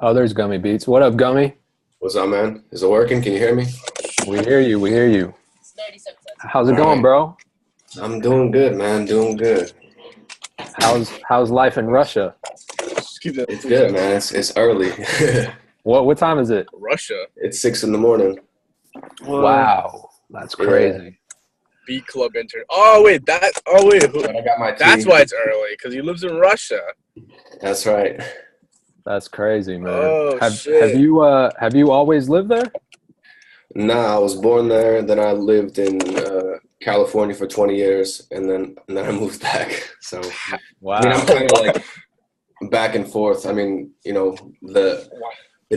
Oh, there's Gummy Beatz. What up, Gummy? What's up, man? Is it working? Can you hear me? We hear you. We hear you. How's it All going, right. bro? I'm doing good, man. Doing good. How's life in Russia? It's good, man. It's early. What time is it? Russia. It's 6 in the morning. Wow, that's Yeah. crazy. Beat club intern. Oh wait, But I got my tea. that's why it's early, because he lives in Russia. That's right. That's crazy, man. Oh, have shit. have you always lived there? Nah, I was born there. Then I lived in California for 20 years, and then I moved back. So Wow. I mean, I'm kind of like back and forth. I mean, the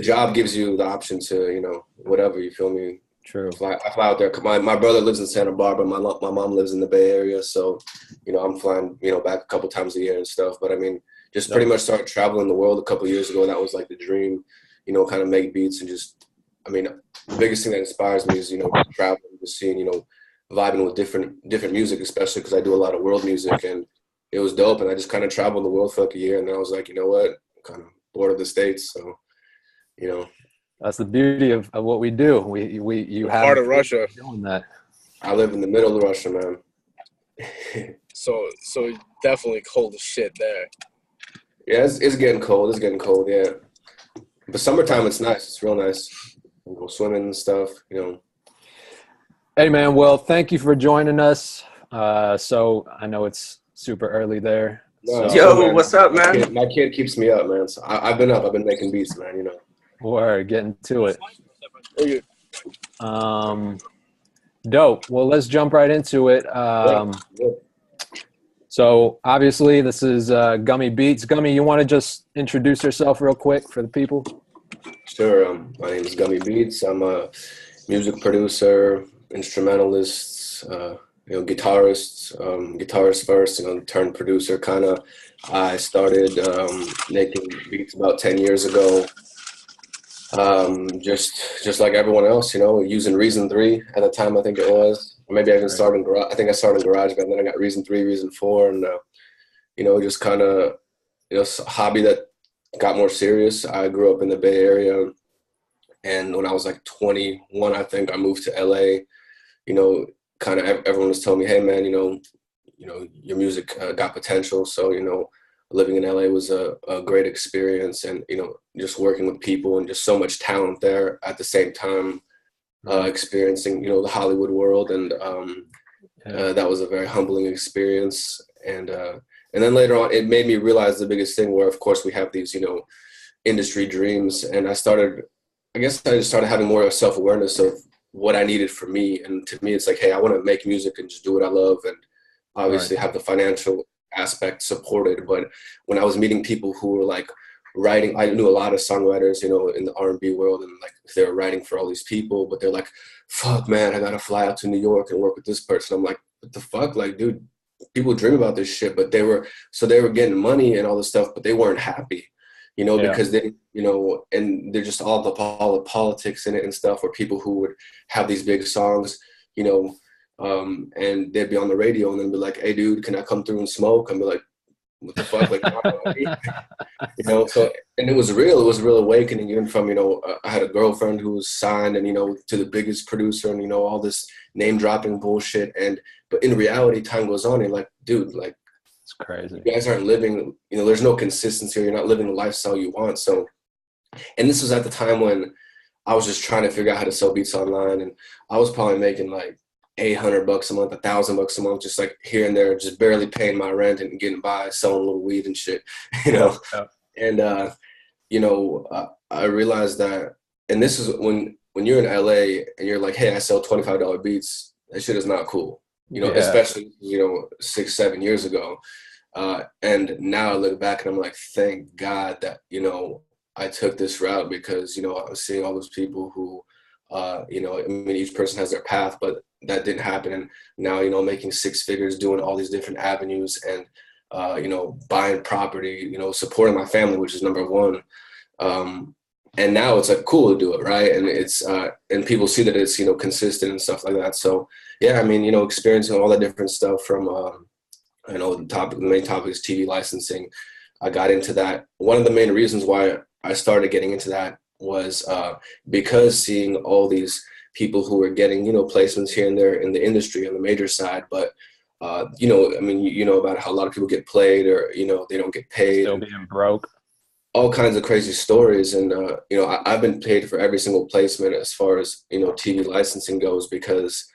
job gives you the option to, whatever, you feel me? True. I fly out there. My brother lives in Santa Barbara. My mom lives in the Bay Area. So, I'm flying, back a couple times a year and stuff. But I mean, just pretty much started traveling the world a couple years ago. That was like the dream, kind of make beats and just, I mean, the biggest thing that inspires me is, traveling, just seeing, vibing with different music, especially because I do a lot of world music, and it was dope. And I just kind of traveled the world for like a year, and then I was like, you know what, I'm kind of bored of the States. So, That's the beauty of what we do. You have Part of Russia. doing that. I live in the middle of Russia, man. So definitely cold as shit there. Yeah, it's getting cold. It's getting cold, yeah. But summertime, it's nice. It's real nice. We go swimming and stuff, Hey, man. Well, thank you for joining us. So I know it's super early there. No, So, Yo, man, what's up, man? My kid keeps me up, man. So I've been up. I've been making beats, man, we're getting to it. Okay. Dope. Well, let's jump right into it. Yeah. So obviously this is Gummy Beatz. Gummy, you want to just introduce yourself real quick for the people? Sure. My name is Gummy Beatz. I'm a music producer, instrumentalist, guitarist first, turned producer kind of. I started making beats about 10 years ago. Just like everyone else, using Reason 3 at the time, I think it was. Or maybe I even started in Garage. I think I started in GarageBand, and then I got Reason 3, Reason 4, and just kind of, a hobby that got more serious. I grew up in the Bay Area, and when I was like 21, I think I moved to LA. Kind of everyone was telling me, hey man, your music got potential. So living in LA was a great experience, and just working with people and just so much talent there at the same time, experiencing the Hollywood world, and that was a very humbling experience. And then later on, it made me realize the biggest thing, where of course we have these industry dreams, and I just started having more of self-awareness of what I needed for me. And to me, it's like, hey, I want to make music and just do what I love, and obviously have the financial aspect supported. But when I was meeting people who were like writing, I knew a lot of songwriters, in the R&B world, and like they were writing for all these people, but they're like, fuck man, I gotta fly out to New York and work with this person. I'm like, what the fuck? Like, dude, people dream about this shit, but they were getting money and all this stuff, but they weren't happy, because they, and they're just all the politics in it and stuff, where people who would have these big songs, and they'd be on the radio and then be like, hey dude, can I come through and smoke? And be like, what the fuck? Like, so, and it was a real awakening, even from, I had a girlfriend who was signed and, to the biggest producer, and, all this name dropping bullshit. But in reality, time goes on, and like, dude, like, it's crazy. You guys aren't living, there's no consistency, or you're not living the lifestyle you want. So, and this was at the time when I was just trying to figure out how to sell beats online, and I was probably making like $800 a month, $1,000 a month, just like here and there, just barely paying my rent and getting by, selling a little weed and shit, Yeah. And I realized that, and this is when you're in LA and you're like, hey, I sell $25 beats, that shit is not cool, especially 6-7 years ago. And now I look back and I'm like, thank God that I took this route, because I was seeing all those people who I mean, each person has their path, but that didn't happen. And now, making 6 figures, doing all these different avenues, and, buying property, supporting my family, which is number one. And now it's like cool to do it, right? And it's, and people see that it's, consistent and stuff like that. So yeah, I mean, experiencing all that different stuff from, the main topic is TV licensing. I got into that. One of the main reasons why I started getting into that was because seeing all these people who were getting, placements here and there in the industry on the major side, but I mean, you know about how a lot of people get played or, they don't get paid. Still being broke. All kinds of crazy stories. And, I've been paid for every single placement as far as, TV licensing goes because,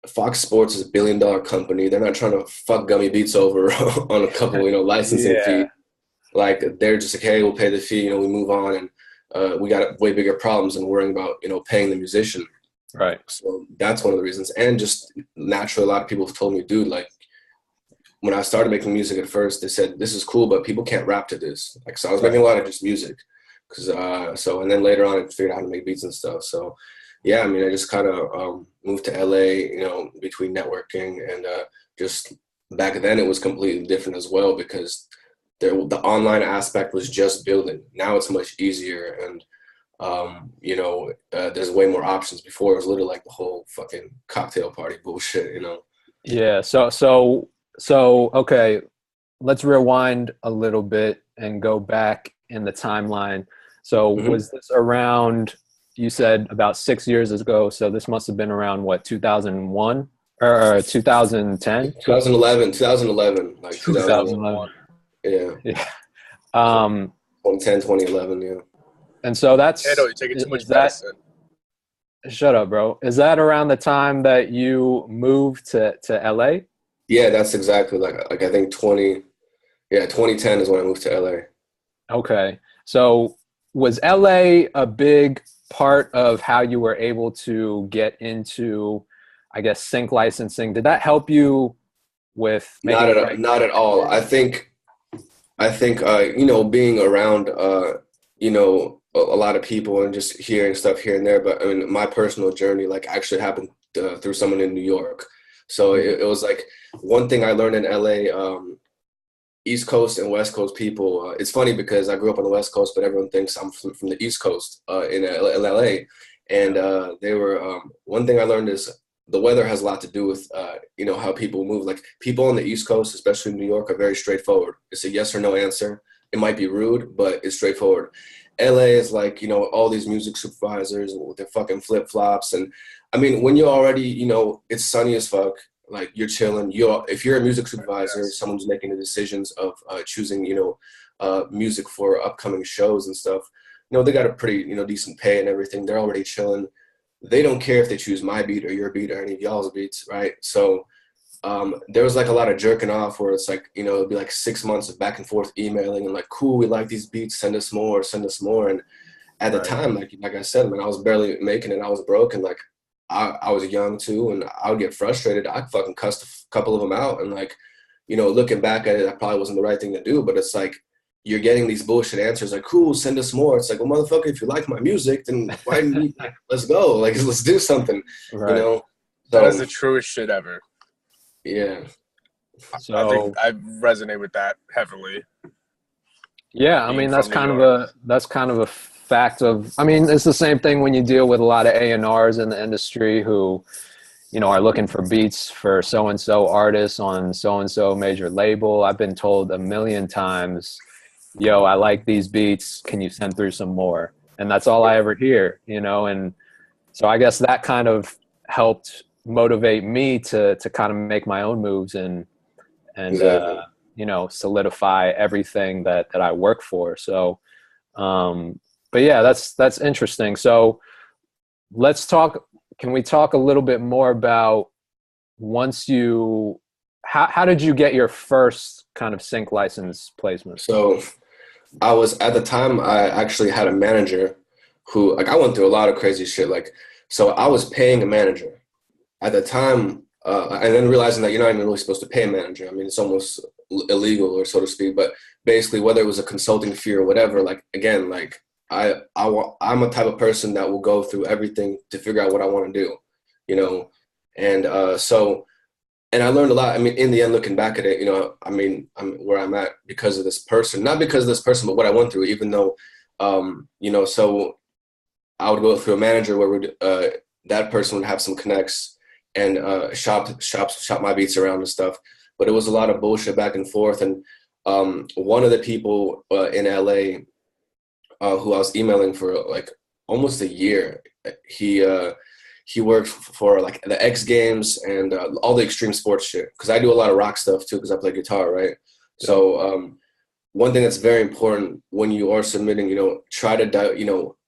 Fox Sports is $1 billion company. They're not trying to fuck Gummy Beatz over on a couple, licensing fee. Like they're just like, hey, we'll pay the fee, we move on. And we got way bigger problems than worrying about, paying the musician. Right. So that's one of the reasons. And just naturally, a lot of people have told me, dude, like when I started making music at first, they said, this is cool, but people can't rap to this. Like, so I was making a lot of just music. And then later on I figured out how to make beats and stuff. So yeah, I mean, I just kind of moved to LA, between networking and just back then it was completely different as well because the online aspect was just building. Now it's much easier and, there's way more options. Before it was literally like the whole fucking cocktail party bullshit, Yeah. So, okay, let's rewind a little bit and go back in the timeline. So was this around, you said about 6 years ago. So this must've been around what, 2001 or 2010? 2011, like 2011. Yeah. 2010, 2011. Yeah. And so that's, Hey, no, you're taking too much that, medicine. shut up, bro. Is that around the time that you moved to LA? Yeah, that's exactly like I think 2010 is when I moved to LA. Okay. So was LA a big part of how you were able to get into, I guess, Synch Licensing? Did that help you with Not at all. I think being around a lot of people and just hearing stuff here and there, but I mean my personal journey like actually happened through someone in New York. So it was like one thing I learned in LA, East Coast and West Coast people. It's funny because I grew up on the West Coast, but everyone thinks I'm from the East Coast in LA. And they were one thing I learned is the weather has a lot to do with how people move. Like people on the East Coast, especially in New York, are very straightforward. It's a yes or no answer. It might be rude, but it's straightforward. LA is like, all these music supervisors with their fucking flip flops. And I mean, when you're already, it's sunny as fuck, like you're chilling. If you're a music supervisor, someone's making the decisions of choosing, music for upcoming shows and stuff. They got a pretty, decent pay and everything. They're already chilling. They don't care if they choose my beat or your beat or any of y'all's beats, right? So there was like a lot of jerking off where it's like, it'd be like 6 months of back and forth emailing and like, cool, we like these beats, send us more. And at the time, like I said, man, I was barely making it. I was broke and like I was young too, and I would get frustrated. I'd fucking cuss a couple of them out. And like, looking back at it, that probably wasn't the right thing to do, but it's like, you're getting these bullshit answers like, cool, send us more. It's like, well, motherfucker, if you like my music, then why didn't you, like, let's go. Like, let's do something, Right. So, that is the truest shit ever. Yeah. So I think I resonate with that heavily. Yeah, I mean that's kind of a fact of. I mean, it's the same thing when you deal with a lot of A&Rs in the industry who, are looking for beats for so and so artists on so and so major label. I've been told a million times, "Yo, I like these beats. Can you send through some more?" And that's all I ever hear, And so I guess that kind of helped motivate me to kind of make my own moves and Exactly. solidify everything that I work for. So, but yeah, that's interesting. So can we talk a little bit more about how did you get your first kind of Synch license placement? So at the time, I actually had a manager who, like, I went through a lot of crazy shit. Like, so I was paying a manager at the time, and then realizing that you're not even really supposed to pay a manager. I mean, it's almost illegal, or so to speak. But basically, whether it was a consulting fee or whatever, like, again, like I'm a type of person that will go through everything to figure out what I want to do, and and I learned a lot. I mean, in the end, looking back at it, I mean, I'm where I'm at because of this person, not because of this person, but what I went through, even though, so I would go through a manager where that person would have some connects and shop my beats around and stuff. But it was a lot of bullshit back and forth. And one of the people in LA, who I was emailing for like almost a year. He worked for like the X Games and all the extreme sports shit. Because I do a lot of rock stuff too, because I play guitar, right? Yeah. So one thing that's very important when you are submitting, try to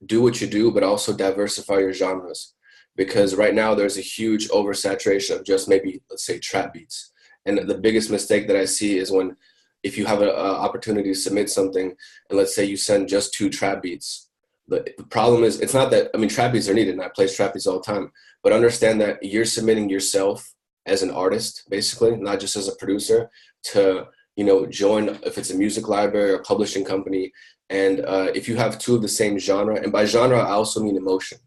do what you do, but also diversify your genres. Because right now there's a huge oversaturation of just maybe, let's say, trap beats. And the biggest mistake that I see is if you have an opportunity to submit something, and let's say you send just 2 trap beats. The problem is, it's not that, trap beats are needed, and I play trap beats all the time, but understand that you're submitting yourself as an artist, basically, not just as a producer, to, join, if it's a music library or publishing company. And if you have 2 of the same genre, and by genre, I also mean emotion.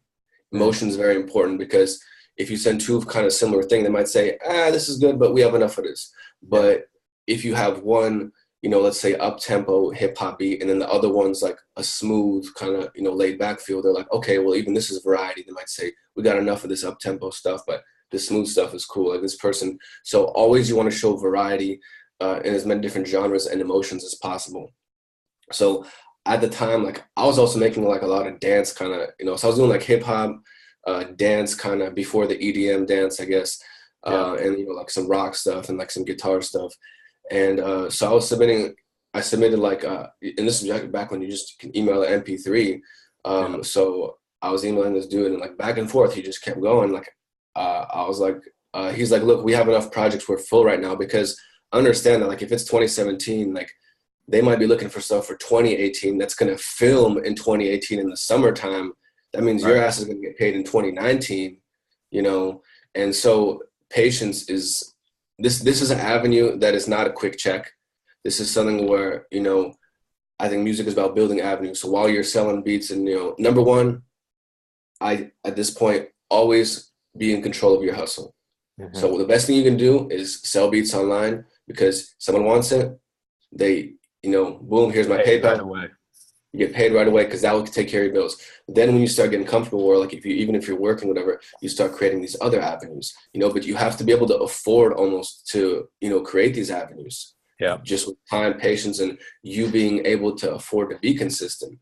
Emotion is very important, because if you send 2 of kind of similar thing, they might say, this is good, but we have enough of this. But if you have one, let's say up-tempo hip-hop beat, and then the other one's like a smooth kind of, laid back feel, they're like, okay, well, even this is variety. They might say, we got enough of this up-tempo stuff, but the smooth stuff is cool, like this person. So always you want to show variety in as many different genres and emotions as possible. So at the time, like, I was also making like a lot of dance kind of, so I was doing like hip-hop, dance kind of before the EDM dance, I guess, and, like some rock stuff and like some guitar stuff. And so I submitted like, and this is back when you just can email an MP3. So I was emailing this dude, and like back and forth, he just kept going. Like, I was like, he's like, look, we have enough projects, we're full right now, because I understand that like if it's 2017, like they might be looking for stuff for 2018 that's going to film in 2018 in the summertime. That means your ass is going to get paid in 2019, and so patience is, this is an avenue that is not a quick check. This is something where, I think music is about building avenues. So while you're selling beats, and, number one, at this point, always be in control of your hustle. Mm-hmm. So the best thing you can do is sell beats online, because someone wants it. They, boom, here's my PayPal. Right away. You get paid right away, because that will take care of your bills. Then when you start getting comfortable, or like even if you're working, whatever, you start creating these other avenues, but you have to be able to afford almost to, create these avenues. Yeah. Just with time, patience, and you being able to afford to be consistent.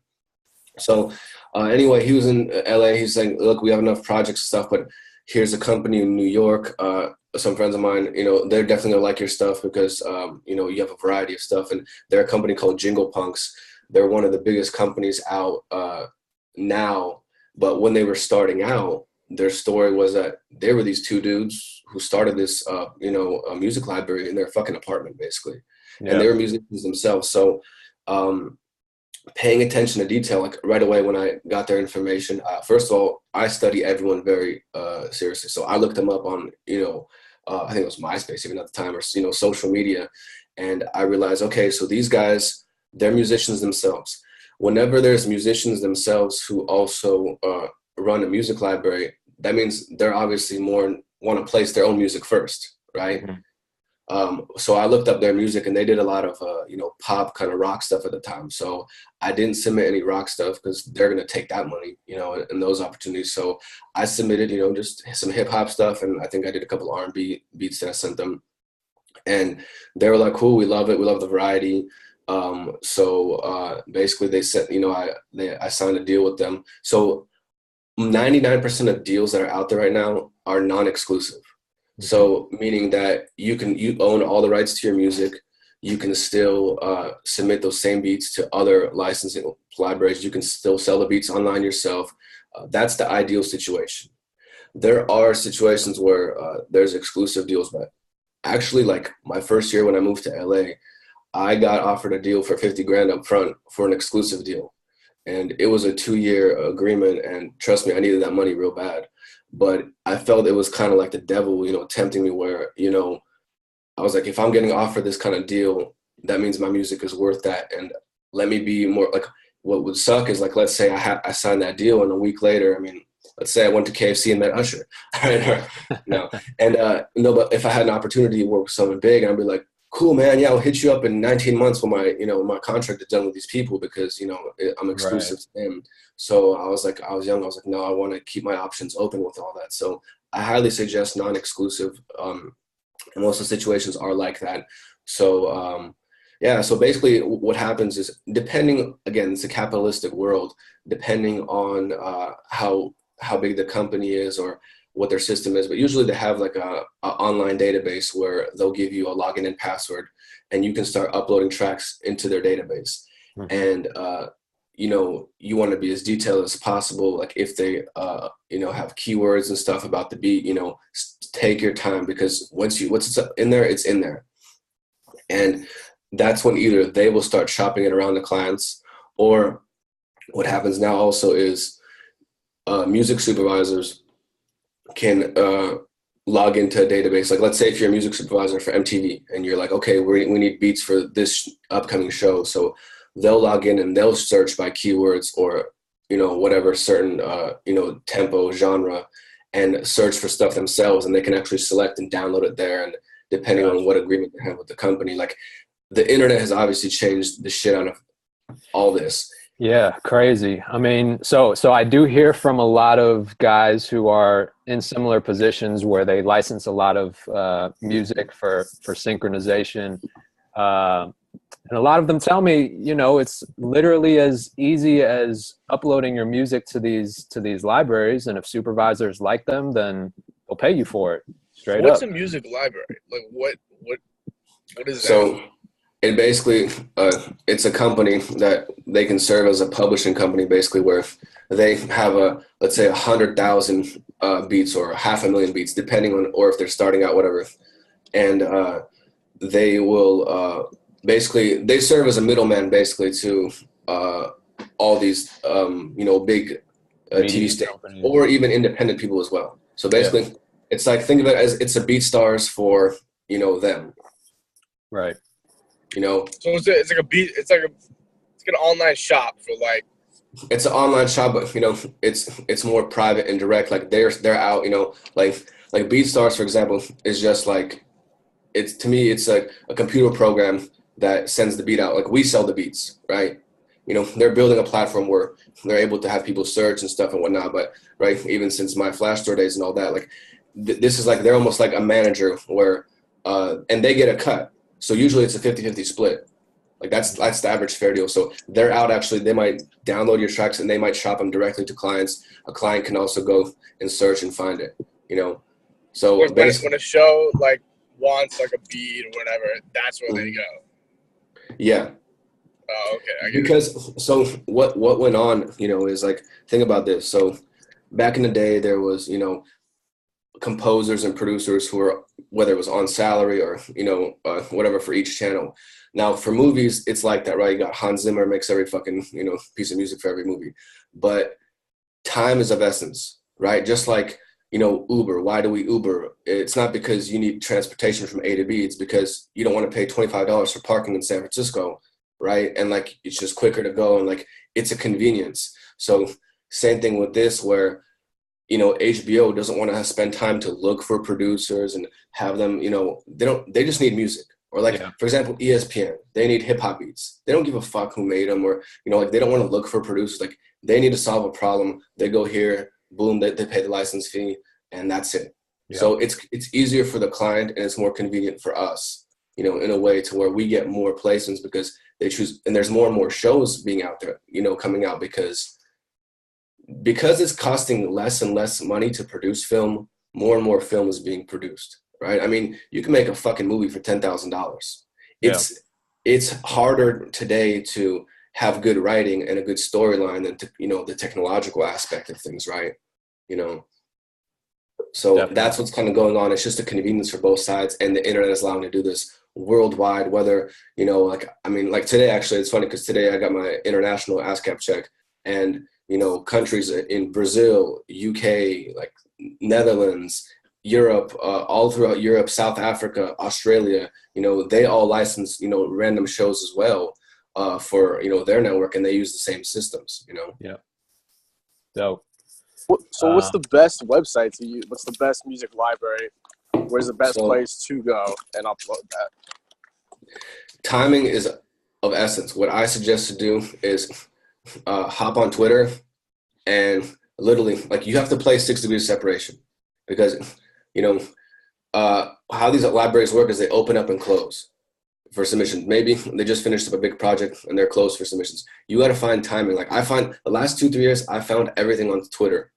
So anyway, he was in LA. He's saying, look, we have enough projects and stuff, but here's a company in New York. Some friends of mine, they're definitely gonna like your stuff, because, you have a variety of stuff. And they're a company called Jingle Punks. They're one of the biggest companies out now. But when they were starting out, their story was that they were these 2 dudes who started this, a music library in their fucking apartment, basically. Yeah. And they were musicians themselves. So paying attention to detail, like right away when I got their information, first of all, I study everyone very seriously. So I looked them up on, I think it was MySpace even at the time, or, social media. And I realized, okay, so these guys, they're musicians themselves. Whenever there's musicians themselves who also run a music library, that means they're obviously want to place their own music first, right? Mm-hmm. So I looked up their music, and they did a lot of, pop kind of rock stuff at the time. So I didn't submit any rock stuff, because they're going to take that money, and those opportunities. So I submitted, just some hip hop stuff. And I think I did a couple R&B beats that I sent them. And they were like, cool, we love it. We love the variety. So basically they said, I signed a deal with them. So 99% of deals that are out there right now are non-exclusive. Mm-hmm. So meaning that you own all the rights to your music. You can still submit those same beats to other licensing libraries. You can still sell the beats online yourself. That's the ideal situation. There are situations where there's exclusive deals, but actually, like my first year when I moved to LA, I got offered a deal for $50,000 up front for an exclusive deal. And it was a 2-year agreement. And trust me, I needed that money real bad. But I felt it was kind of like the devil, tempting me, where, I was like, if I'm getting offered this kind of deal, that means my music is worth that. And let me be more like, what would suck is like, let's say I signed that deal, and a week later, let's say I went to KFC and met Usher. No. And but if I had an opportunity to work with someone big, I'd be like, cool, man. Yeah, I'll hit you up in 19 months when my contract is done with these people, because, I'm exclusive to them. So I was young. I was like, no, I want to keep my options open with all that. So I highly suggest non-exclusive. And most of the situations are like that. So Yeah, so basically what happens is depending, again, it's a capitalistic world, depending on how big the company is or what their system is, but usually they have like a online database where they'll give you a login and password and you can start uploading tracks into their database. And you want to be as detailed as possible. Like if they have keywords and stuff about the beat, take your time, because once it's in there, it's in there. And that's when either they will start shopping it around the clients, or what happens now also is music supervisors can log into a database. Like let's say if you're a music supervisor for MTV and you're like, okay, we need beats for this upcoming show. So they'll log in and they'll search by keywords or, whatever certain, tempo, genre, and search for stuff themselves. And they can actually select and download it there. And depending on what agreement they have with the company, like the internet has obviously changed the shit out of all this. Yeah, crazy. I mean, so I do hear from a lot of guys who are in similar positions where they license a lot of music for synchronization. And a lot of them tell me, it's literally as easy as uploading your music to these libraries. And if supervisors like them, then they'll pay you for it straight What's up. a music library? Like what is that? So it basically, it's a company that they can serve as a publishing company, basically, where they have let's say 100,000 beats or 500,000 beats, depending on, or if they're starting out, whatever. And they will basically, they serve as a middleman basically to all these, big TV stations or even independent people as well. So basically, it's like, think of it as it's a BeatStars for, them. Right. So it's like a beat. It's like an online shop for like. It's an online shop, but it's more private and direct. Like they're out. Like BeatStars, for example, is just like, to me it's like a computer program that sends the beat out. Like we sell the beats, right? They're building a platform where they're able to have people search and stuff and whatnot. But right, even since my Flash Store days and all that, like this is like they're almost like a manager where, and they get a cut. So usually it's a 50-50 split. Like that's the average fair deal. So they're out, actually, they might download your tracks and they might shop them directly to clients. A client can also go and search and find it, So when a show like wants like a beat or whatever, that's where they go. Yeah. Oh, okay. I get because it. So what went on, is like, think about this. So back in the day, there was, composers and producers who were, whether it was on salary or whatever, for each channel. Now for movies it's like that, right? You got Hans Zimmer makes every fucking piece of music for every movie, but time is of essence, right? Just like Uber. Why do we Uber? It's not because you need transportation from A to B. It's because you don't want to pay $25 for parking in San Francisco, right? And like it's just quicker to go, and like it's a convenience. So same thing with this, where HBO doesn't want to spend time to look for producers and have them, they just need music. Or like, for example, ESPN, they need hip hop beats. They don't give a fuck who made them, or, like they don't want to look for producers. Like they need to solve a problem. They go here, boom, they pay the license fee, and that's it. Yeah. So it's easier for the client and it's more convenient for us, in a way to where we get more placements because they choose, and there's more and more shows being out there, coming out because it's costing less and less money to produce film. More and more film is being produced, right? I mean, you can make a fucking movie for $10,000. It's harder today to have good writing and a good storyline than the technological aspect of things, right? So Definitely. That's what's kind of going on. It's just a convenience for both sides, and the internet is allowing to do this worldwide. Whether like today, actually, it's funny because today I got my international ASCAP check, and countries in Brazil, UK, like Netherlands, Europe, all throughout Europe, South Africa, Australia, they all license, random shows as well for, their network, and they use the same systems, Yeah. So what's the best website to use? What's the best music library? Where's the best place to go and upload that? Timing is of essence. What I suggest to do is hop on Twitter and literally, like, you have to play 6 degrees of separation, because how these libraries work is they open up and close, for submissions. Maybe they just finished up a big project and they're closed for submissions. You got to find timing. Like I find the last 2-3 years, I found everything on Twitter.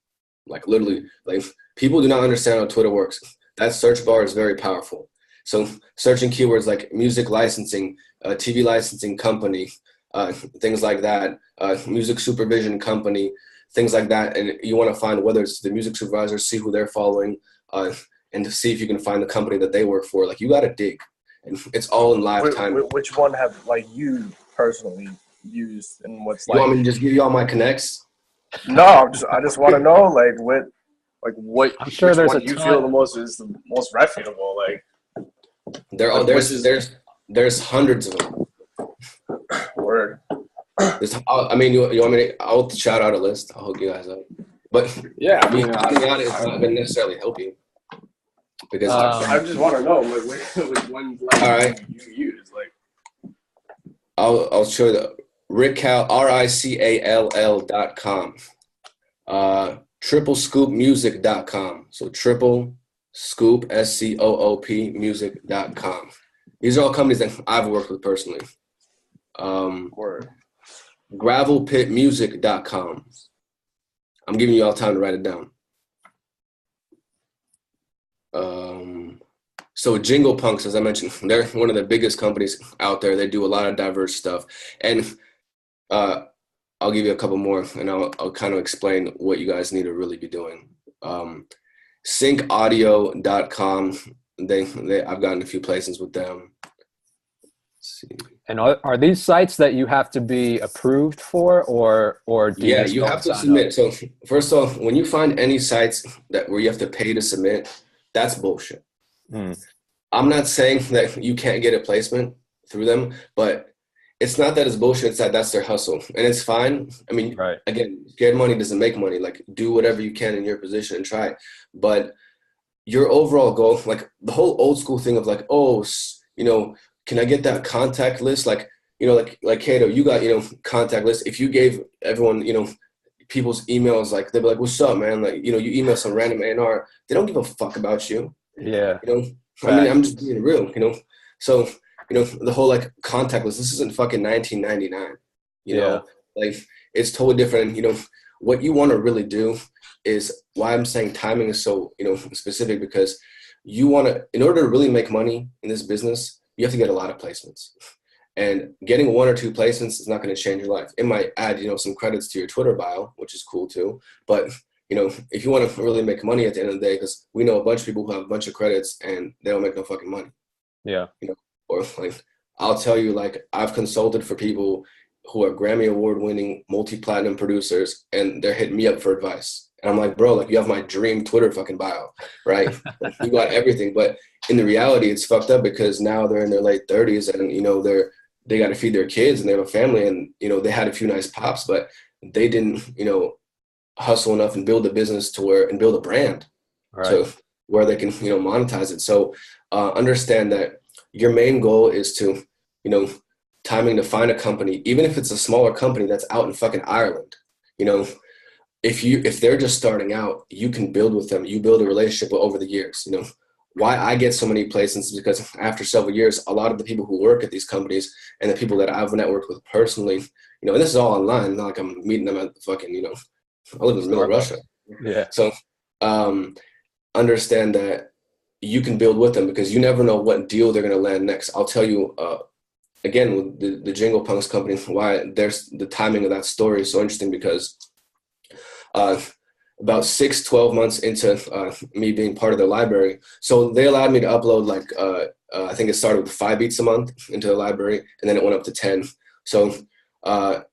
Like literally, like people do not understand how Twitter works. That search bar is very powerful. So searching keywords like music licensing, TV licensing company, things like that, music supervision company, things like that. And you want to find whether it's the music supervisor, see who they're following, and to see if you can find the company that they work for. Like you got to dig. And it's all in live time. Which one have like you personally used, and what's you want me to just give you all my connects? No, I just want to know what I'm sure there's one you feel the most is the most reputable. Like there's hundreds of them. Word. I mean, you want me to? I'll shout out a list. I'll hook you guys up. But yeah, I mean, it's not going to necessarily help you. Because I just want to know which ones like, all right. you use. Like, I'll show you the Ricall RICALL.com, triplescoopmusic.com. So triple scoop SCOOP music.com. These are all companies that I've worked with personally. Gravelpitmusic.com. I'm giving you all time to write it down. So Jingle Punks, as I mentioned, they're one of the biggest companies out there. They do a lot of diverse stuff. And I'll give you a couple more, and I'll kind of explain what you guys need to really be doing. Syncaudio.com. I've gotten a few placements with them. Let's see. And are these sites that you have to be approved for, or do you you have to submit. Up? So first off, when you find any sites where you have to pay to submit, that's bullshit. I'm not saying that you can't get a placement through them, but it's not that it's bullshit. It's that that's their hustle, and it's fine. I mean, Again, scared money doesn't make money. Like, do whatever you can in your position and try. But your overall goal, like the whole old school thing of like, oh, can I get that contact list? Like, like Kato, you got, contact list. If you gave everyone, people's emails, like they'd be like, what's up, man? Like, you email some random A&R. They don't give a fuck about you. Yeah. I mean, I'm just being real, So, the whole like contact list, this isn't fucking 1999, like it's totally different. What you want to really do is why I'm saying timing is so, specific, because you want to, in order to really make money in this business, you have to get a lot of placements, and getting 1 or 2 placements is not going to change your life. It might add, some credits to your Twitter bio, which is cool too. But, if you want to really make money at the end of the day, because we know a bunch of people who have a bunch of credits and they don't make no fucking money. Yeah. Or like, I'll tell you, like, I've consulted for people who are Grammy award winning multi-platinum producers, and they're hitting me up for advice. And I'm like, bro, like, you have my dream Twitter fucking bio, right? You got everything. But in the reality, it's fucked up because now they're in their late 30s and, they got to feed their kids and they have a family, and, they had a few nice pops, but they didn't, hustle enough and build a business and build a brand to where they can, monetize it. So understand that your main goal is to, timing to find a company, even if it's a smaller company that's out in fucking Ireland, if they're just starting out, you can build with them. You build a relationship over the years. Why I get so many placements is because after several years, a lot of the people who work at these companies and the people that I've networked with personally, and this is all online, not like I'm meeting them at the fucking, I live in the middle of Russia. Yeah. So understand that you can build with them because you never know what deal they're going to land next. I'll tell you, again, with the Jingle Punks company, why there's the timing of that story is so interesting because about 12 months into me being part of their library, so they allowed me to upload like, I think it started with 5 beats a month into the library, and then it went up to 10. So, I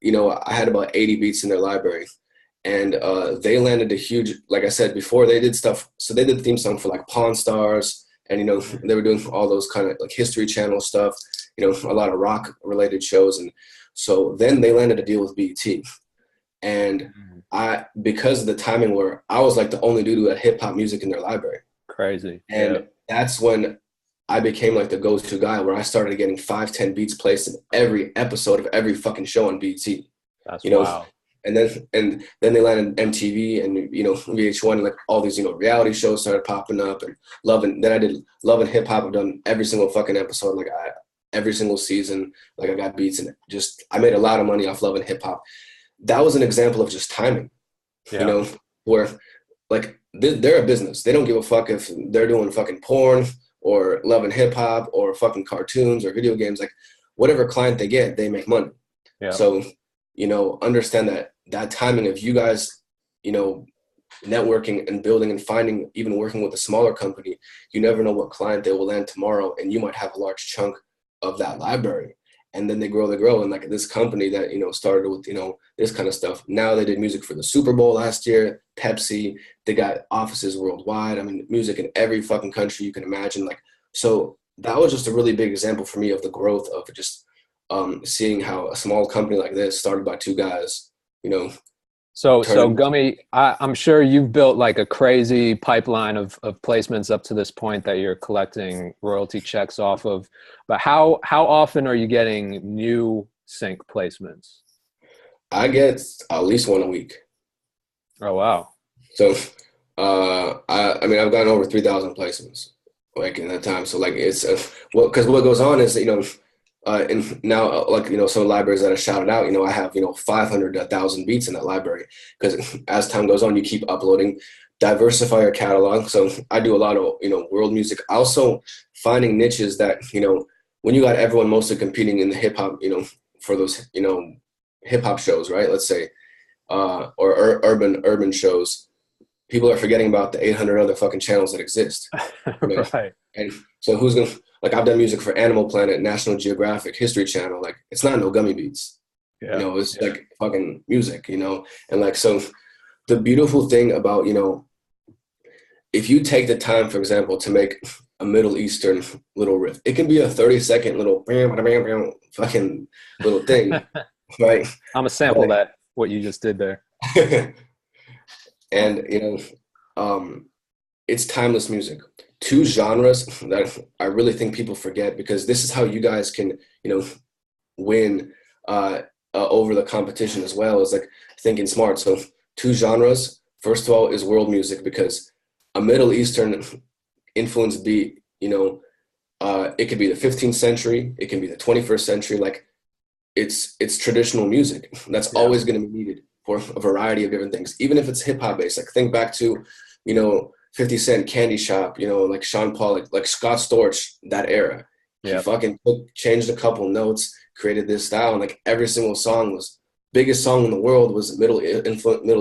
had about 80 beats in their library. And they landed a huge, like I said before, they did stuff. So they did the theme song for like Pawn Stars, and they were doing all those kind of like History Channel stuff, a lot of rock related shows. And so then they landed a deal with BET, and because of the timing where I was like the only dude who had hip hop music in their library. Crazy. And that's when I became like the go-to guy, where I started getting 5-10 beats placed in every episode of every fucking show on BET. That's wow. And then they landed MTV and, VH1, and like all these, reality shows started popping up, and then I did Love and Hip Hop. I've done every single fucking episode. Like every single season. Like I got beats and I made a lot of money off Love and Hip Hop. That was an example of just timing, where like they're a business. They don't give a fuck if they're doing fucking porn or Love and Hip Hop or fucking cartoons or video games. Like whatever client they get, they make money. Yeah. So, understand that timing of you guys, networking and building and finding, even working with a smaller company, you never know what client they will land tomorrow. And you might have a large chunk of that library. And then they grow. And like this company that, started with, this kind of stuff. Now they did music for the Super Bowl last year, Pepsi, they got offices worldwide. I mean, music in every fucking country you can imagine. Like, so that was just a really big example for me of the growth of just seeing how a small company like this started by two guys, So Gummy, I'm sure you've built like a crazy pipeline of placements up to this point that you're collecting royalty checks off of. But how often are you getting new sync placements? I get at least one a week. Oh wow! So I mean I've gotten over 3,000 placements like in that time. So like it's because what goes on is and now, some libraries that are shouted out, I have, 500 to 1,000 beats in that library because as time goes on, you keep uploading, diversify your catalog. So I do a lot of, world music. Also finding niches that, when you got everyone mostly competing in the hip hop, for those, hip hop shows, right? Let's say, or urban shows, people are forgetting about the 800 other fucking channels that exist. Right. And so who's going to, like I've done music for Animal Planet, National Geographic, History Channel. Like it's not no Gummy Beatz, it's like fucking music, and like, so the beautiful thing about, if you take the time, for example, to make a Middle Eastern little riff, it can be a 30-second little fucking little thing, right? I'm gonna sample that, what you just did there. And, it's timeless music. Two genres that I really think people forget, because this is how you guys can, win over the competition as well, is like thinking smart. So two genres, first of all, is world music, because a Middle Eastern influenced beat, it could be the 15th century, it can be the 21st century. Like it's traditional music that's always going to be needed for a variety of different things, even if it's hip hop based. Like think back to, 50 Cent, Candy Shop, like Sean Paul, like Scott Storch, that era. He fucking changed a couple notes, created this style, and like every single song was, biggest song in the world was Middle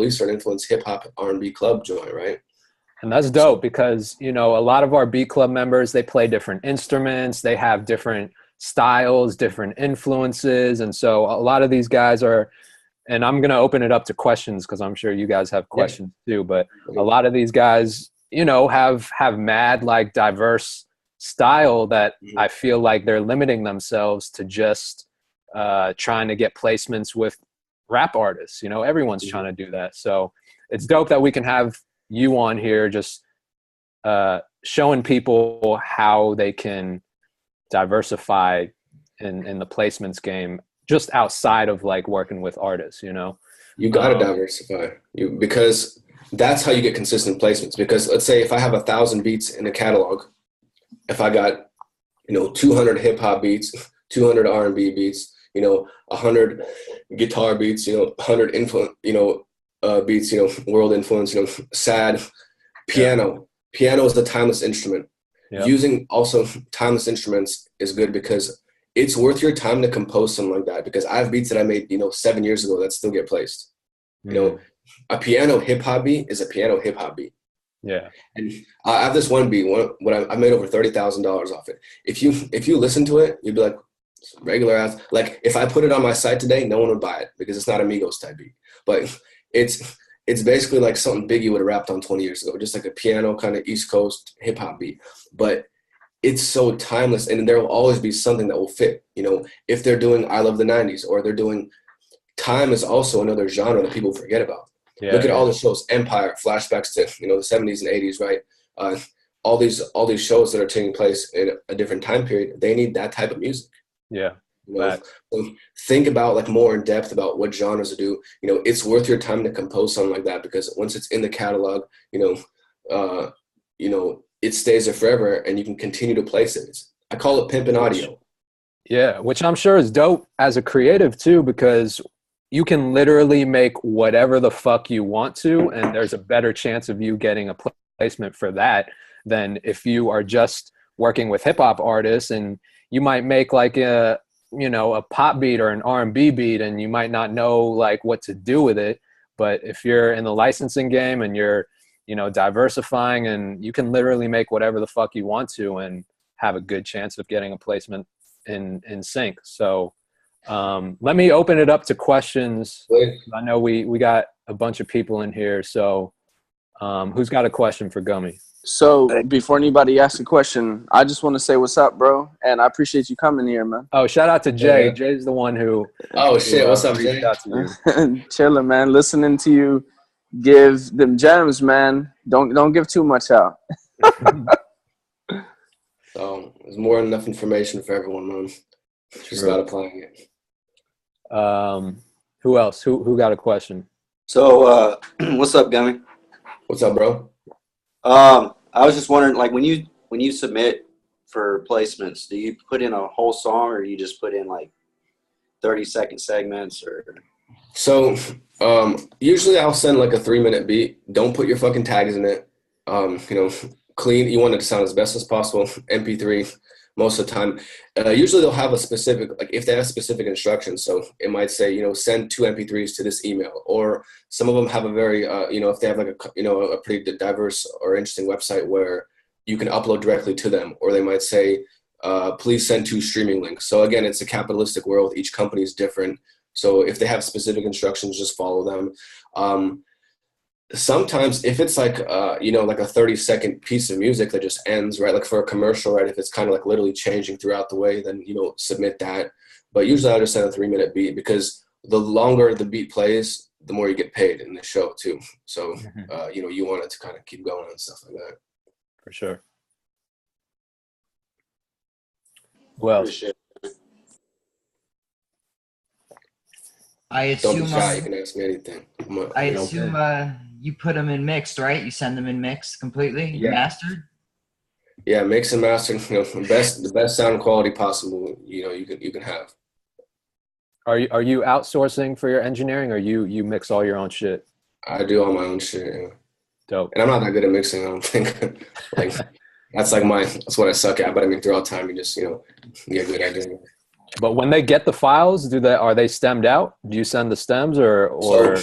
Eastern influence hip hop R&B club joint, right? And that's dope because, a lot of our beat club members, they play different instruments, they have different styles, different influences. And so a lot of these guys are, and I'm going to open it up to questions because I'm sure you guys have questions too, but a lot of these guys, have mad like diverse style that I feel like they're limiting themselves to just trying to get placements with rap artists. Everyone's trying to do that. So it's dope that we can have you on here just showing people how they can diversify in the placements game just outside of like working with artists. You got to diversify because that's how you get consistent placements. Because let's say if I have 1,000 beats in a catalog, if I got, 200 hip hop beats, 200 R&B beats, 100 guitar beats, 100 beats, world influence, sad piano. Piano is the timeless instrument. Using also timeless instruments is good because it's worth your time to compose something like that, because I have beats that I made, 7 years ago that still get placed. A piano hip hop beat is a piano hip hop beat. Yeah. And I have this one beat, I made over $30,000 off it. If you listen to it, you'd be like, regular ass. Like if I put it on my site today, no one would buy it because it's not Amigos type beat. But it's basically like something Biggie would have rapped on 20 years ago, just like a piano kind of East Coast hip hop beat. But it's so timeless, and there will always be something that will fit. If they're doing I Love the 90s, or they're doing, time is also another genre that people forget about. Look at all the shows, Empire, flashbacks to the 70s and 80s, right? All these shows that are taking place in a different time period, they need that type of music. So think about like more in depth about what genres to do. It's worth your time to compose something like that, because once it's in the catalog, it stays there forever, and you can continue to place it. I call it pimping audio. Yeah, which I'm sure is dope as a creative too, because you can literally make whatever the fuck you want to, and there's a better chance of you getting a placement for that than if you are just working with hip hop artists, and you might make like a, you know, a pop beat or an R&B beat, and you might not know like what to do with it. But if you're in the licensing game and you're, you know, diversifying, and you can literally make whatever the fuck you want to and have a good chance of getting a placement in sync. So let me open it up to questions. I know we got a bunch of people in here. So who's got a question for Gummy? So before anybody asks a question, I just want to say what's up, bro, and I appreciate you coming here, man. Oh, shout out to Jay. Jay's the one who. Oh shit! What's up, Jay? Chilling, man. Listening to you give them gems, man. Don't give too much out. So there's more than enough information for everyone, man. Just about applying it. Who else? Who got a question? So, what's up, Gummy? What's up, bro? I was just wondering, like, when you submit for placements, do you put in a whole song, or you just put in like 30-second segments, or? So, usually I'll send like a 3-minute beat. Don't put your fucking tags in it. You know, clean. You want it to sound as best as possible. MP3 most of the time. Usually they'll have a specific, like if they have specific instructions. So it might say, you know, send 2 MP3s to this email, or some of them have a very, you know, if they have like a, you know, a pretty diverse or interesting website where you can upload directly to them, or they might say, please send 2 streaming links. So again, it's a capitalistic world. Each company is different. So if they have specific instructions, just follow them. Sometimes if it's like, you know, like a 30-second piece of music that just ends, right? Like for a commercial, right? If it's kind of like literally changing throughout the way, then, you know, submit that. But usually I'll just send a 3-minute beat, because the longer the beat plays, the more you get paid in the show too. So, you know, you want it to kind of keep going and stuff like that. For sure. Well, I assume. Don't be shy. You can ask me anything. I assume you put them in mixed, right? You send them in mixed completely, mastered. Yeah, mix and master. You know, the best sound quality possible. You know, you can have. Are you outsourcing for your engineering, or you mix all your own shit? I do all my own shit. Yeah. Dope. And I'm not that good at mixing, I don't think. Like that's what I suck at. But I mean, throughout time, you just, you know, get good at it. But when they get the files, are they stemmed out? Do you send the stems or? So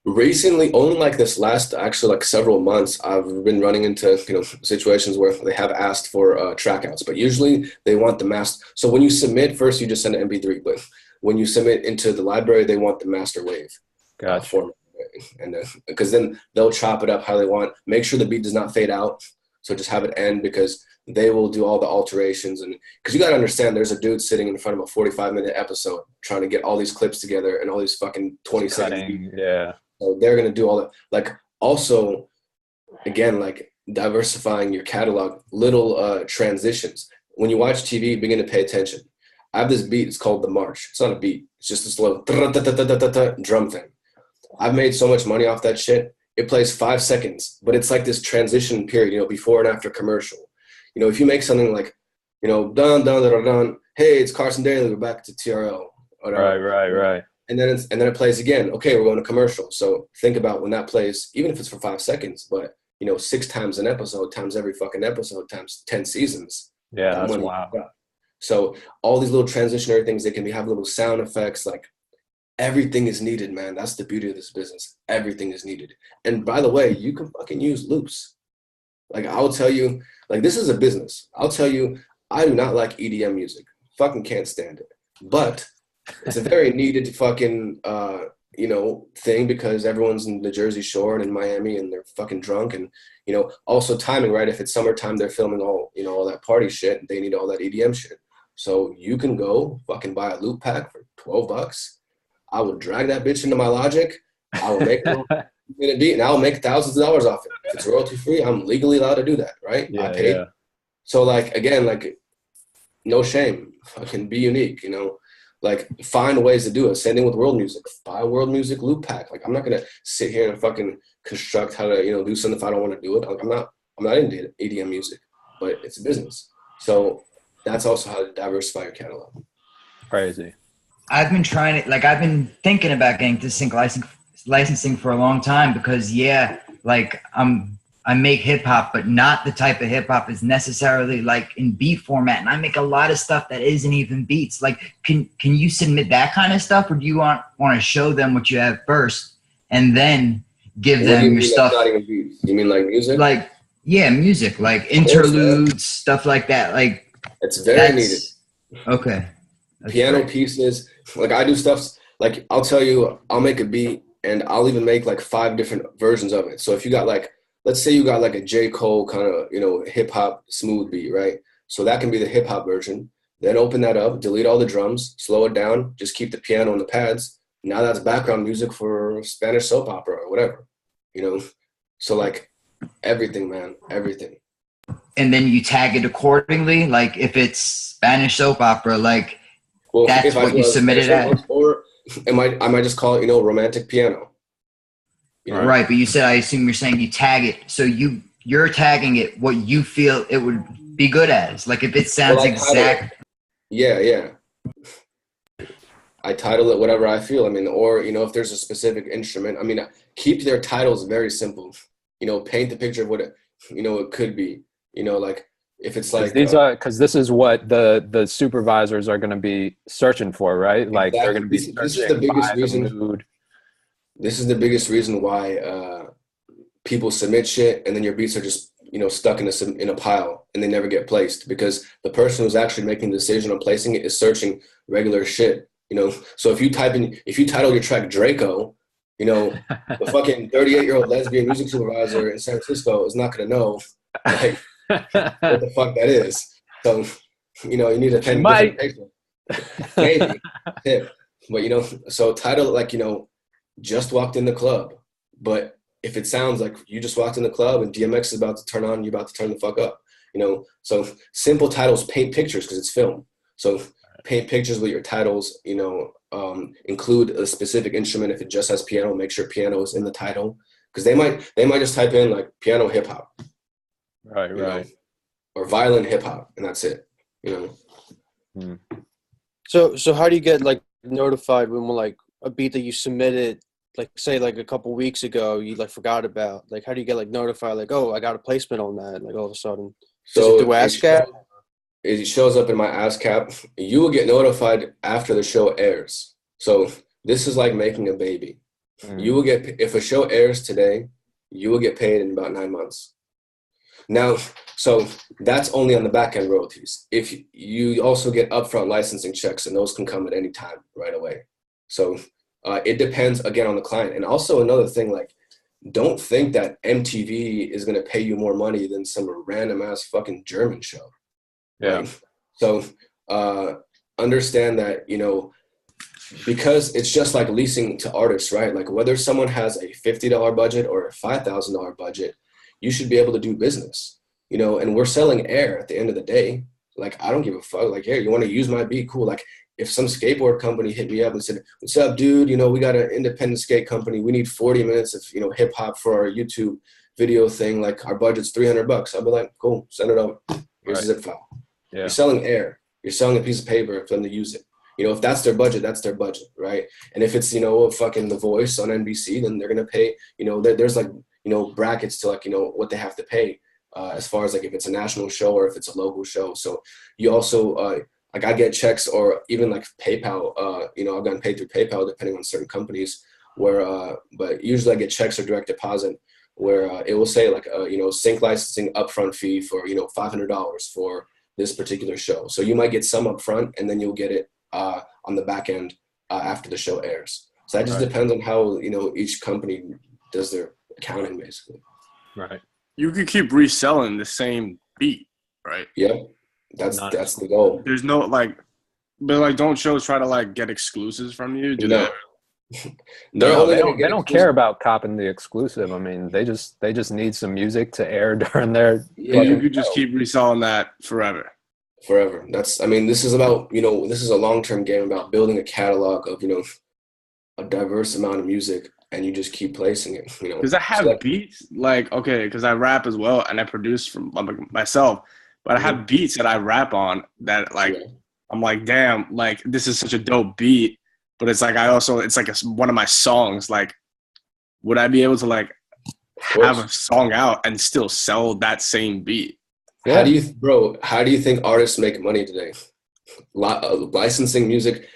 recently, only like this last actually like several months, I've been running into, you know, situations where they have asked for trackouts, but usually they want the master. So when you submit first, you just send an MP3, but when you submit into the library, they want the master wave format, and because then they'll chop it up how they want. Make sure the beat does not fade out. So just have it end, because they will do all the alterations. And because you got to understand, there's a dude sitting in front of a 45-minute episode trying to get all these clips together and all these fucking 20 seconds. Yeah. So they're going to do all that. Like also, again, like diversifying your catalog, little transitions. When you watch TV, begin to pay attention. I have this beat. It's called The March. It's not a beat. It's just this little drum thing. I've made so much money off that shit. It plays 5 seconds, but it's like this transition period, you know, before and after commercial. You know, if you make something like, you know, dun dun dun dun, hey, it's Carson Daly, we're back to TRL. Right. And then it plays again. Okay, we're going to commercial. So think about when that plays, even if it's for 5 seconds, but you know, 6 times an episode, times every fucking episode, times 10 seasons. Yeah, that's wild. So all these little transitionary things, they can have little sound effects, like everything is needed, man. That's the beauty of this business. Everything is needed. And by the way, you can fucking use loops. Like I'll tell you, like this is a business. I'll tell you, I do not like EDM music. Fucking can't stand it. But it's a very needed fucking, you know, thing, because everyone's in the Jersey Shore and in Miami and they're fucking drunk. And, you know, also timing, right? If it's summertime, they're filming all, you know, all that party shit. They need all that EDM shit. So you can go fucking buy a loop pack for $12. I will drag that bitch into my Logic. I will make a beat, and I'll make thousands of dollars off it. If it's royalty free, I'm legally allowed to do that, right? Yeah, I paid. Yeah. So like again, like no shame. Fucking be unique, you know. Like find ways to do it. Same thing with world music. Buy a world music loop pack. Like I'm not gonna sit here and fucking construct how to, you know, do something if I don't want to do it. Like, I'm not into EDM music, but it's a business. So that's also how to diversify your catalog. Crazy. I've been trying to, like, I've been thinking about getting to sync licensing for a long time because, like, I make hip hop, but not the type of hip hop is necessarily like in beat format. And I make a lot of stuff that isn't even beats. Like, can you submit that kind of stuff, or do you want to show them what you have first and then give them your stuff? Not even beats? You mean like music? Like, yeah, music, like interludes, stuff like that. Like, it's very needed. Okay. That's piano great. pieces. Like I do stuff like I'll tell you, I'll make a beat and I'll even make like 5 different versions of it. So if you got like, let's say you got like a J. Cole kind of, hip hop smooth beat, right? So that can be the hip hop version. Then open that up, delete all the drums, slow it down, just keep the piano and the pads. Now that's background music for Spanish soap opera or whatever, So like everything, man, everything. And then you tag it accordingly. Like if it's Spanish soap opera, like, well, that's what you submitted as. Or I might just call it, romantic piano. Right, but you said, I assume you're saying you tag it. So you're tagging it what you feel it would be good as. Like if it sounds exact. Yeah. I title it whatever I feel. I mean, or, if there's a specific instrument, I mean, keep their titles very simple. Paint the picture of what it could be, like if it's like these are, because this is what the supervisors are going to be searching for, right? Like they're going to be this is the biggest reason. This is the biggest reason why people submit shit and then your beats are just stuck in a pile and they never get placed because the person who's actually making the decision on placing it is searching regular shit. So if you title your track Draco, the fucking 38-year-old lesbian music supervisor in San Francisco is not going to know like what the fuck that is. So, you need a 10 maybe tip. But, so title it like, just walked in the club. But if it sounds like you just walked in the club and DMX is about to turn on, you're about to turn the fuck up. So simple titles paint pictures because it's film. So paint pictures with your titles, include a specific instrument. If it just has piano, make sure piano is in the title because they might just type in like piano hip hop, right, or violin hip hop, and that's it. So how do you get like notified when like a beat that you submitted, like say like a couple weeks ago, you like forgot about? Like how do you get like notified? Like, oh, I got a placement on that. Like all of a sudden, so do ASCAP? It shows up in my ASCAP. You will get notified after the show airs. So this is like making a baby. You will get, if a show airs today, you will get paid in about 9 months. Now, so that's only on the back end royalties. If you also get upfront licensing checks, and those can come at any time right away. So it depends again on the client. And also another thing, like, don't think that MTV is going to pay you more money than some random ass fucking German show. Yeah. Right? So understand that, because it's just like leasing to artists, right? Like whether someone has a $50 budget or a $5,000 budget, you should be able to do business, and we're selling air at the end of the day. Like, I don't give a fuck. Like, hey, you want to use my beat? Cool. Like if some skateboard company hit me up and said, what's up, dude? We got an independent skate company. We need 40 minutes of, hip hop for our YouTube video thing. Like our budget's $300. I'll be like, cool, send it over. Here's a zip file. Yeah. You're selling air. You're selling a piece of paper for them to use it. If that's their budget, that's their budget, right? And if it's, fucking The Voice on NBC, then they're going to pay, there's like, brackets to like, what they have to pay as far as like if it's a national show or if it's a local show. So you also, like I get checks or even like PayPal, I've gotten paid through PayPal depending on certain companies where, but usually I get checks or direct deposit where it will say like, sync licensing upfront fee for, $500 for this particular show. So you might get some upfront and then you'll get it on the back end after the show airs. So that just depends on how, each company does their accounting basically. Right. You could keep reselling the same beat, right? Yeah. That's the goal. There's no like, but like don't shows try to like get exclusives from you? Do no. They don't care about copping the exclusive. I mean, they just need some music to air during their. Yeah, you could just keep reselling that forever. This is about, this is a long-term game about building a catalog of, a diverse amount of music, and you just keep placing it, Because I have beats, like, okay, because I rap as well, and I produce from myself, but I have beats that I rap on that, like, I'm like, damn, like this is such a dope beat. But it's like it's like one of my songs. Like, would I be able to like have a song out and still sell that same beat? Yeah. How do you think artists make money today? Licensing music,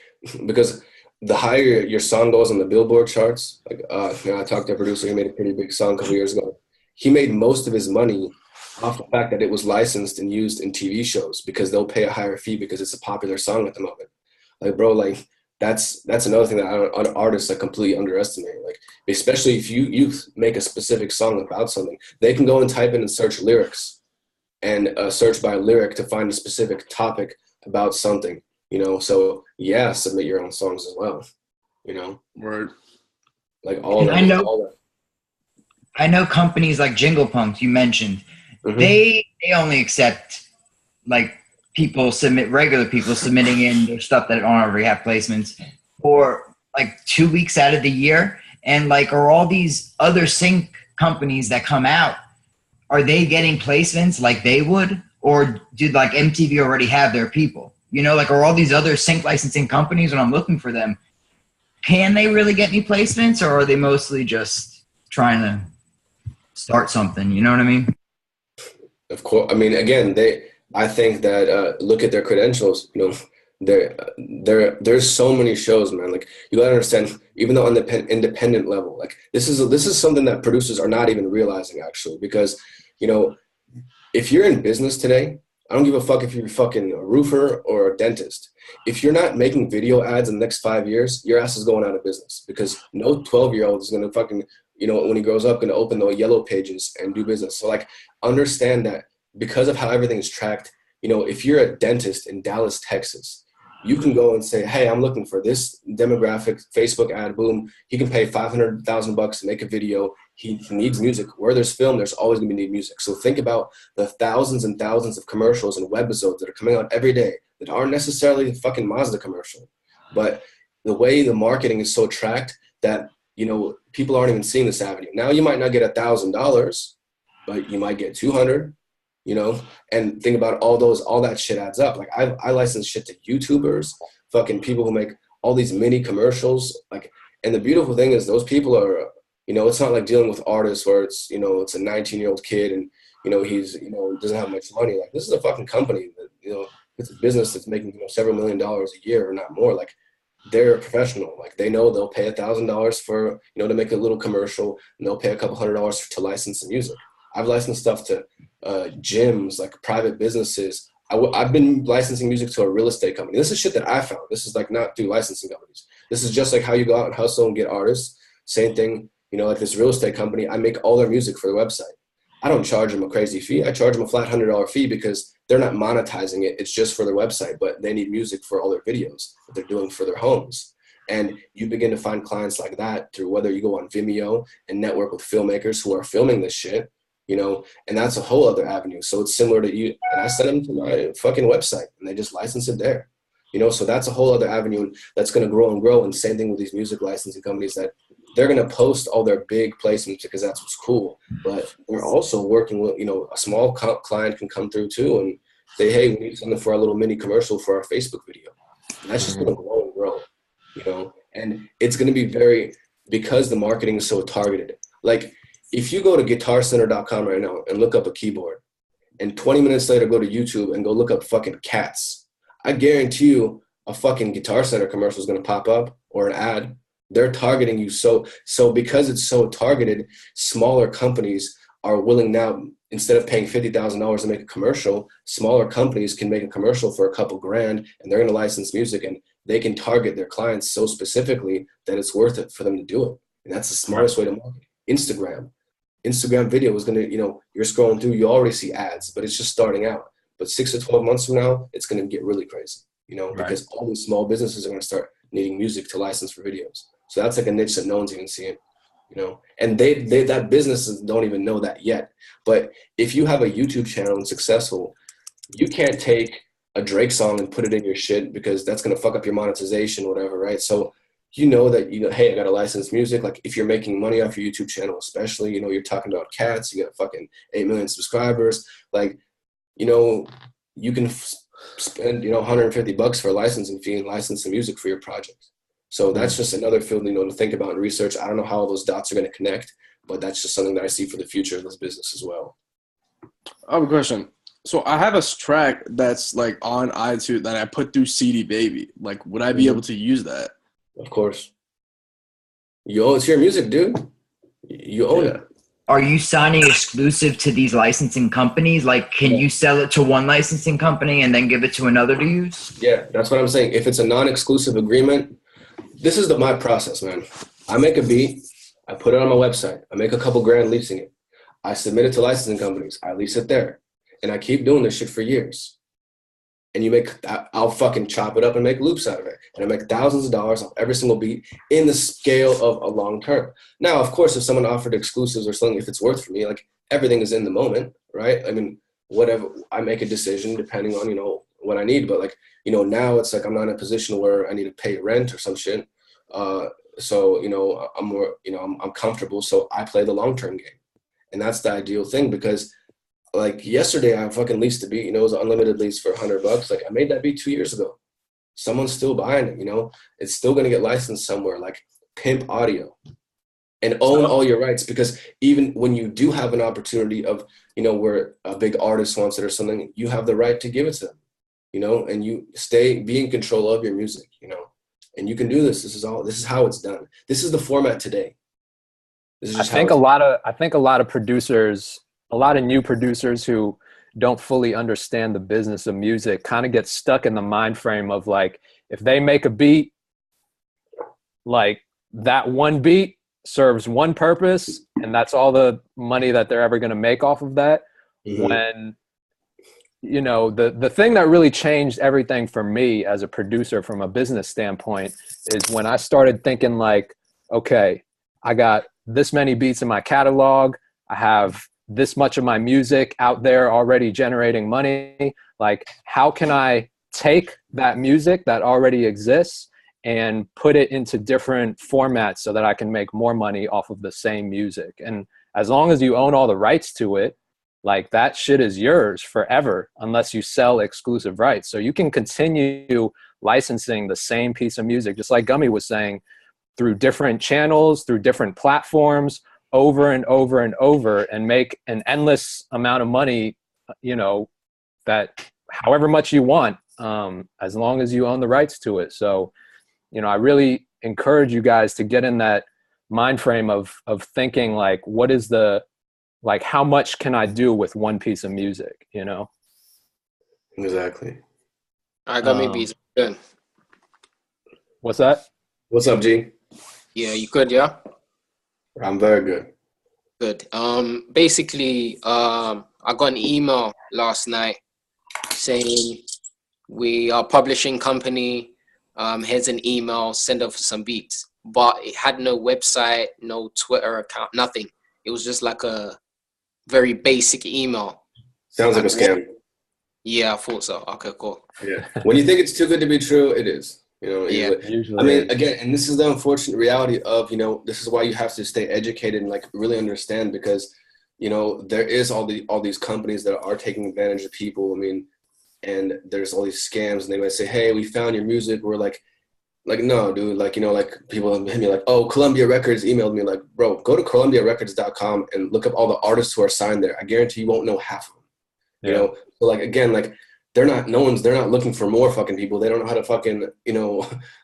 because the higher your song goes on the Billboard charts, like I talked to a producer who made a pretty big song a couple years ago. He made most of his money off the fact that it was licensed and used in TV shows because they'll pay a higher fee because it's a popular song at the moment. Like, bro, like that's another thing that artists like completely underestimate. Like, especially if you make a specific song about something, they can go and type in and search lyrics and search by lyric to find a specific topic about something, you know? So yeah, submit your own songs as well, you know? Word. Like all that. I know companies like Jingle Punks you mentioned, they only accept like regular people submitting in their stuff that don't already have placements for like 2 weeks out of the year. And like, are all these other sync companies that come out, are they getting placements like they would? Or did like MTV already have their people? You know, like, are all these other sync licensing companies, when I'm looking for them, can they really get me placements, or are they mostly just trying to start something? You know what I mean? Of course. I mean, again, I think that look at their credentials. You know, there's so many shows, man. Like, you gotta understand, even though on the independent level, like this is something that producers are not even realizing actually, because, you know, if you're in business today, I don't give a fuck if you're fucking a roofer or a dentist. If you're not making video ads in the next 5 years, your ass is going out of business, because no 12-year-old is going to fucking, you know, when he grows up, going to open the yellow pages and do business. So like, understand that because of how everything is tracked, you know, if you're a dentist in Dallas, Texas, you can go and say, hey, I'm looking for this demographic, Facebook ad, boom. He can pay $500,000 to make a video. He needs music. Where there's film, there's always going to need music. So think about the thousands and thousands of commercials and webisodes that are coming out every day that aren't necessarily the fucking Mazda commercial. But the way the marketing is so tracked that, you know, people aren't even seeing this avenue. Now you might not get $1,000, but you might get 200. You know, and think about all that shit adds up. Like, I license shit to YouTubers, fucking people who make all these mini commercials. Like, and the beautiful thing is those people are, you know, it's not like dealing with artists where it's, you know, it's a 19-year-old kid and, you know, he's, you know, doesn't have much money. Like, this is a fucking company that, you know, it's a business that's making, you know, several $1 million a year or not more. Like, they're professional. Like, they know they'll pay $1,000 for, you know, to make a little commercial, and they'll pay a couple $100 to license the music. I've licensed stuff to gyms, like private businesses. I've been licensing music to a real estate company. This is shit that I found. This is like not through licensing companies. This is just like how you go out and hustle and get artists. Same thing, you know, like this real estate company, I make all their music for the website. I don't charge them a crazy fee. I charge them a flat $100 fee because they're not monetizing it. It's just for their website, but they need music for all their videos that they're doing for their homes. And you begin to find clients like that through whether you go on Vimeo and network with filmmakers who are filming this shit, you know, and that's a whole other avenue. So it's similar to you. And I send them to my fucking website and they just license it there, you know, so that's a whole other avenue that's going to grow and grow. And same thing with these music licensing companies, that they're going to post all their big placements because that's what's cool. But they're also working with, you know, a small client can come through too and say, hey, we need something for our little mini commercial for our Facebook video. And that's just going to grow and grow, you know, and it's going to be because the marketing is so targeted. Like, if you go to guitarcenter.com right now and look up a keyboard and 20 minutes later go to YouTube and go look up fucking cats, I guarantee you a fucking Guitar Center commercial is going to pop up, or an ad. They're targeting you. So because it's so targeted, smaller companies are willing now, instead of paying $50,000 to make a commercial, smaller companies can make a commercial for a couple grand and they're going to license music and they can target their clients so specifically that it's worth it for them to do it. And that's the smartest way to market. Instagram video is going to, you know, you're scrolling through, you already see ads, but it's just starting out. But 6 to 12 months from now, it's going to get really crazy, you know, because all these small businesses are going to start needing music to license for videos. So that's like a niche that no one's even seeing, you know, and that businesses don't even know that yet. But if you have a YouTube channel and successful, you can't take a Drake song and put it in your shit because that's going to fuck up your monetization, whatever, right? So you know that, you know, hey, I got to license music. Like, if you're making money off your YouTube channel, especially, you know, you're talking about cats, you got fucking 8 million subscribers. Like, you know, you can spend, $150 for a licensing fee and license the music for your project. So that's just another field, to think about and research. I don't know how those dots are going to connect, but that's just something that I see for the future of this business as well. I have a question. So I have a track that's like on iTunes that I put through CD Baby. Like, would I be able to use that? Of course. It's your music, dude. You own it. Are you signing exclusive to these licensing companies? Like, can you sell it to one licensing company and then give it to another to use? Yeah, that's what I'm saying. If it's a non-exclusive agreement, this is my process, man. I make a beat. I put it on my website. I make a couple grand leasing it. I submit it to licensing companies. I lease it there. And I keep doing this shit for years. And I'll fucking chop it up and make loops out of it. And I make thousands of dollars off every single beat in the scale of a long term. Now, of course, if someone offered exclusives or something, if it's worth for me, like everything is in the moment, right? I mean, whatever, I make a decision depending on, what I need. But now it's like I'm not in a position where I need to pay rent or some shit. So, I'm more, I'm comfortable. So I play the long-term game. And that's the ideal thing because like yesterday I fucking leased a beat, it was an unlimited lease for $100. Like I made that beat 2 years ago. Someone's still buying it, it's still going to get licensed somewhere, like Pimp Audio, and own all your rights. Because even when you do have an opportunity of, where a big artist wants it or something, you have the right to give it to them, and you be in control of your music, and you can do this. This is how it's done. This is the format today. I think a lot of producers, a lot of new producers who don't fully understand the business of music kind of get stuck in the mind frame of like, if they make a beat, like that one beat serves one purpose and that's all the money that they're ever going to make off of that. Mm-hmm. When, the thing that really changed everything for me as a producer from a business standpoint is when I started thinking like, okay, I got this many beats in my catalog. I have this much of my music out there already generating money. Like, how can I take that music that already exists and put it into different formats so that I can make more money off of the same music? And as long as you own all the rights to it, like that shit is yours forever unless you sell exclusive rights. So you can continue licensing the same piece of music, just like Gummy was saying, through different channels, through different platforms, over and over and over, and make an endless amount of money, that however much you want, as long as you own the rights to it. So, I really encourage you guys to get in that mind frame of thinking like, how much can I do with one piece of music, Exactly. I got Gummy Beatz. Good. What's that? What's up, G? Yeah, you good, yeah? I'm very good. Good. Basically, I got an email last night saying we are a publishing company. Here's an email, send over some beats. But it had no website, no Twitter account, nothing. It was just like a very basic email. Sounds like a scam. Yeah, I thought so. Okay, cool. Yeah. When you think it's too good to be true, it is. Yeah. Usually. I mean, again, and this is the unfortunate reality of, this is why you have to stay educated and like really understand, because, there is all these companies that are taking advantage of people. I mean, and there's all these scams, and they might say, hey, we found your music. We're like, no, dude, like people hit me like, oh, Columbia Records emailed me. Like, bro, go to columbiarecords.com and look up all the artists who are signed there. I guarantee you won't know half of them, So like, again, like, they're not looking for more fucking people. They don't know how to fucking,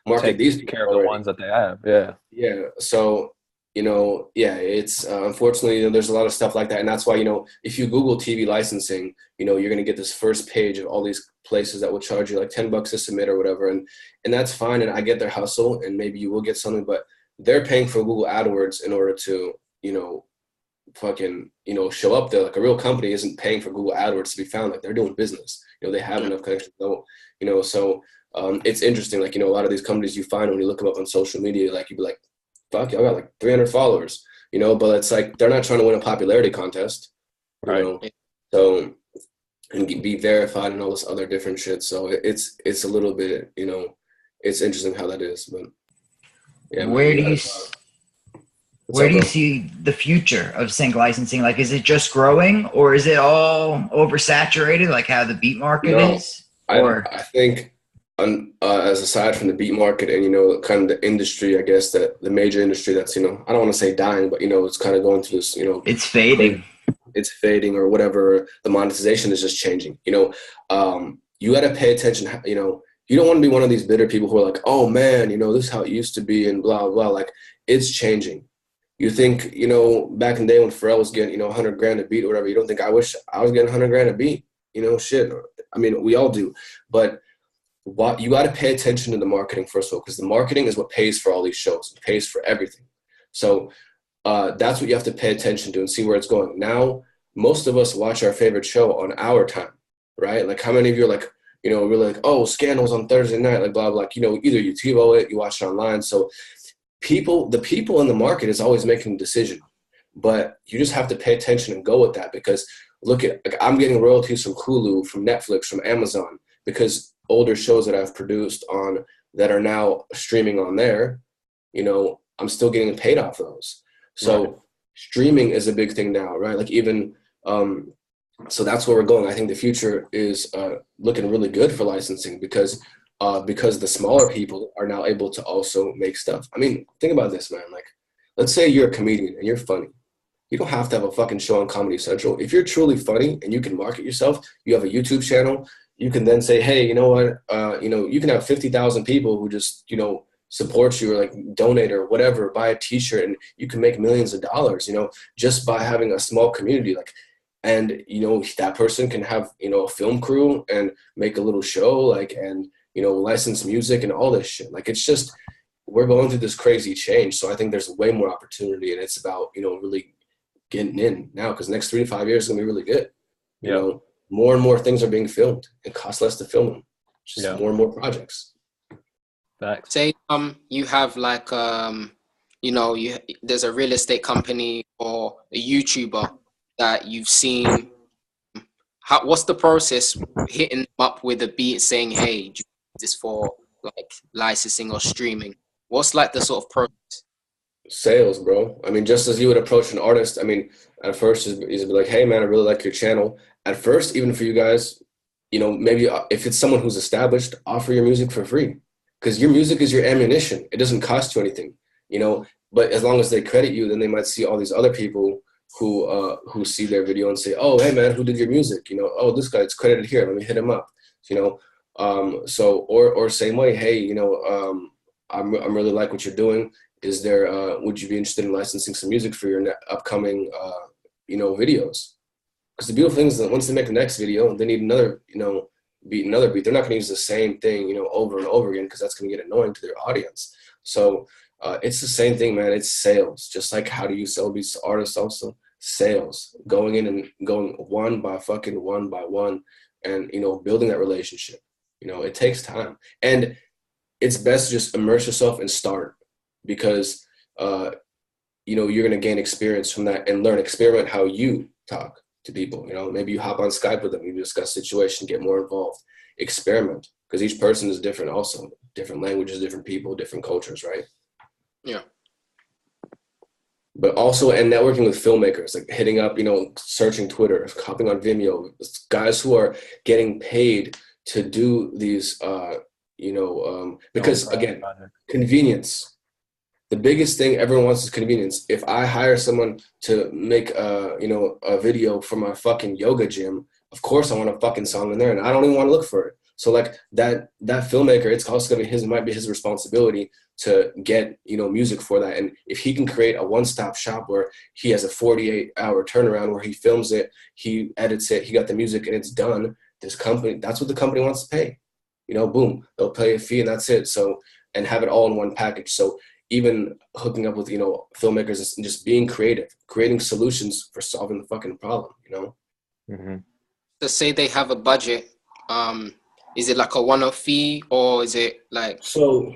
market these people. Take care of the ones that they have. Yeah. Yeah. So, it's unfortunately, there's a lot of stuff like that. And that's why, if you Google TV licensing, you're going to get this first page of all these places that will charge you like $10 to submit or whatever. And that's fine. And I get their hustle, and maybe you will get something, but they're paying for Google AdWords in order to, fucking, show up there. Like a real company isn't paying for Google AdWords to be found. Like, they're doing business. They have enough connections. So it's interesting. Like, a lot of these companies you find when you look them up on social media, like, you'd be like, fuck, y'all got like 300 followers, but it's like, they're not trying to win a popularity contest, so, and be verified and all this other different shit. So it's a little bit, it's interesting how that is, but yeah. Where do you see the future of sync licensing? Like, is it just growing, or is it all oversaturated, like how the beat market is? I think as aside from the beat market and, you know, kind of the industry, I guess that the major industry that's, you know, I don't want to say dying, but, you know, it's kind of going through this, you know, it's fading. It's fading or whatever. The monetization is just changing. You know, you got to pay attention. You know, you don't want to be one of these bitter people who are like, oh man, you know, this is how it used to be and blah, blah. Like, it's changing. You think, you know, back in the day when Pharrell was getting, you know, 100 grand a beat or whatever, you don't think I wish I was getting 100 grand a beat? You know, shit. I mean, we all do. But what you got to pay attention to the marketing first of all, because the marketing is what pays for all these shows. It pays for everything. So that's what you have to pay attention to and see where it's going. Now, most of us watch our favorite show on our time, right? Like, how many of you are like, you know, we're like, oh, Scandal's on Thursday night, like blah, blah. Like, you know, either you TiVo it, you watch it online. So the people in the market is always making a decision, but you just have to pay attention and go with that, because look at, like, I'm getting royalties from Hulu, from Netflix, from Amazon, because older shows that I've produced on that are now streaming on there, you know, I'm still getting paid off those. So right. Streaming is a big thing now, right? Like even, so that's where we're going. I think the future is looking really good for licensing because the smaller people are now able to also make stuff. I mean, think about this, man. Like, let's say you're a comedian and you're funny. You don't have to have a fucking show on Comedy Central. If you're truly funny and you can market yourself, you have a YouTube channel, you can then say, hey, you know what, you know, you can have 50,000 people who just, you know, support you or like donate or whatever, buy a t-shirt, and you can make millions of dollars, you know, just by having a small community. Like, and, you know, that person can have, you know, a film crew and make a little show, like, and, you know, license music and all this shit. Like, it's just, we're going through this crazy change. So I think there's way more opportunity, and it's about, you know, really getting in now, because the next 3 to 5 years is going to be really good. You know, more and more things are being filmed. It costs less to film them. Just more and more projects. Thanks. Say you have like you know, there's a real estate company or a YouTuber that you've seen. What's the process hitting them up with a beat saying, hey, do you need this for like licensing or streaming? What's like the sort of process? Sales, bro. I mean, just as you would approach an artist, I mean, at first is be like, hey man, I really like your channel. At first, even for you guys, you know, maybe if it's someone who's established, offer your music for free, because your music is your ammunition. It doesn't cost you anything, you know, but as long as they credit you, then they might see all these other people who see their video and say, oh, hey man, who did your music? You know, oh, this guy, it's credited here. Let me hit him up, you know? So, or same way, hey, you know, I'm really like what you're doing. Is there, would you be interested in licensing some music for your upcoming, you know, videos? Because the beautiful thing is that once they make the next video, they need another, you know, beat. They're not going to use the same thing, you know, over and over again, because that's going to get annoying to their audience. So it's the same thing, man. It's sales. Just like how do you sell these artists also? Sales. Going in and going one by one and, you know, building that relationship. You know, it takes time. And it's best to just immerse yourself and start, because, you know, you're going to gain experience from that and learn, experiment how you talk to people. You know, maybe you hop on Skype with them, you discuss situation, get more involved, experiment, because each person is different also. Different languages, different people, different cultures, right? Yeah. But also, and networking with filmmakers, like hitting up, you know, searching Twitter, hopping on Vimeo, guys who are getting paid to do these, you know, because again, convenience. The biggest thing everyone wants is convenience. If I hire someone to make, you know, a video for my fucking yoga gym, of course I want a fucking song in there, and I don't even want to look for it. So like that filmmaker, it's also gonna be might be his responsibility to get, you know, music for that. And if he can create a one-stop shop where he has a 48-hour turnaround where he films it, he edits it, he got the music, and it's done, this company, that's what the company wants to pay. You know, boom, they'll pay a fee and that's it. So, and have it all in one package. So even hooking up with, you know, filmmakers and just being creative, creating solutions for solving the fucking problem, you know? Mm-hmm. To say they have a budget, is it like a one-off fee, or is it like? So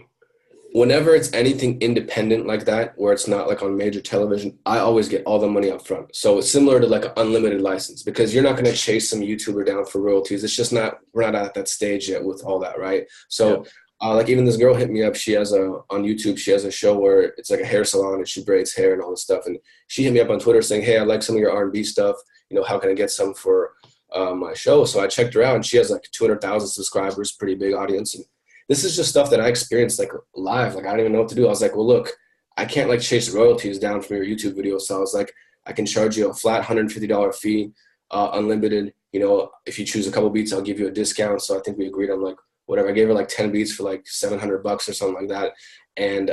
whenever it's anything independent like that, where it's not like on major television, I always get all the money up front. So it's similar to like an unlimited license, because you're not going to chase some YouTuber down for royalties. It's just not, we're not at that stage yet with all that, right? So like even this girl hit me up. She has on YouTube, she has a show where it's like a hair salon and she braids hair and all this stuff. And she hit me up on Twitter saying, hey, I like some of your R&B stuff. You know, how can I get some for my show. So I checked her out, and she has like 200,000 subscribers, pretty big audience. And this is just stuff that I experienced like live. Like I don't even know what to do. I was like, well, look, I can't like chase royalties down from your YouTube video. So I was like, I can charge you a flat $150 fee, unlimited. You know, if you choose a couple beats, I'll give you a discount. So I think we agreed on like whatever. I gave her like 10 beats for like $700 or something like that. And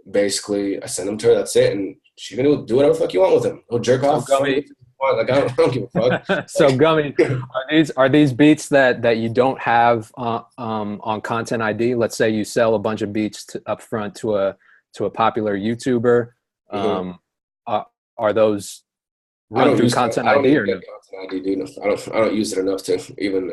basically I sent them to her. That's it. And she can do whatever the fuck you want with them. He'll jerk off. Gummy. Like I don't give a fuck. So Gummy, are these beats that you don't have on Content ID? Let's say you sell a bunch of beats up front to a popular YouTuber. Are those run through Content ID or no? Content ID, dude. I don't use it enough to even.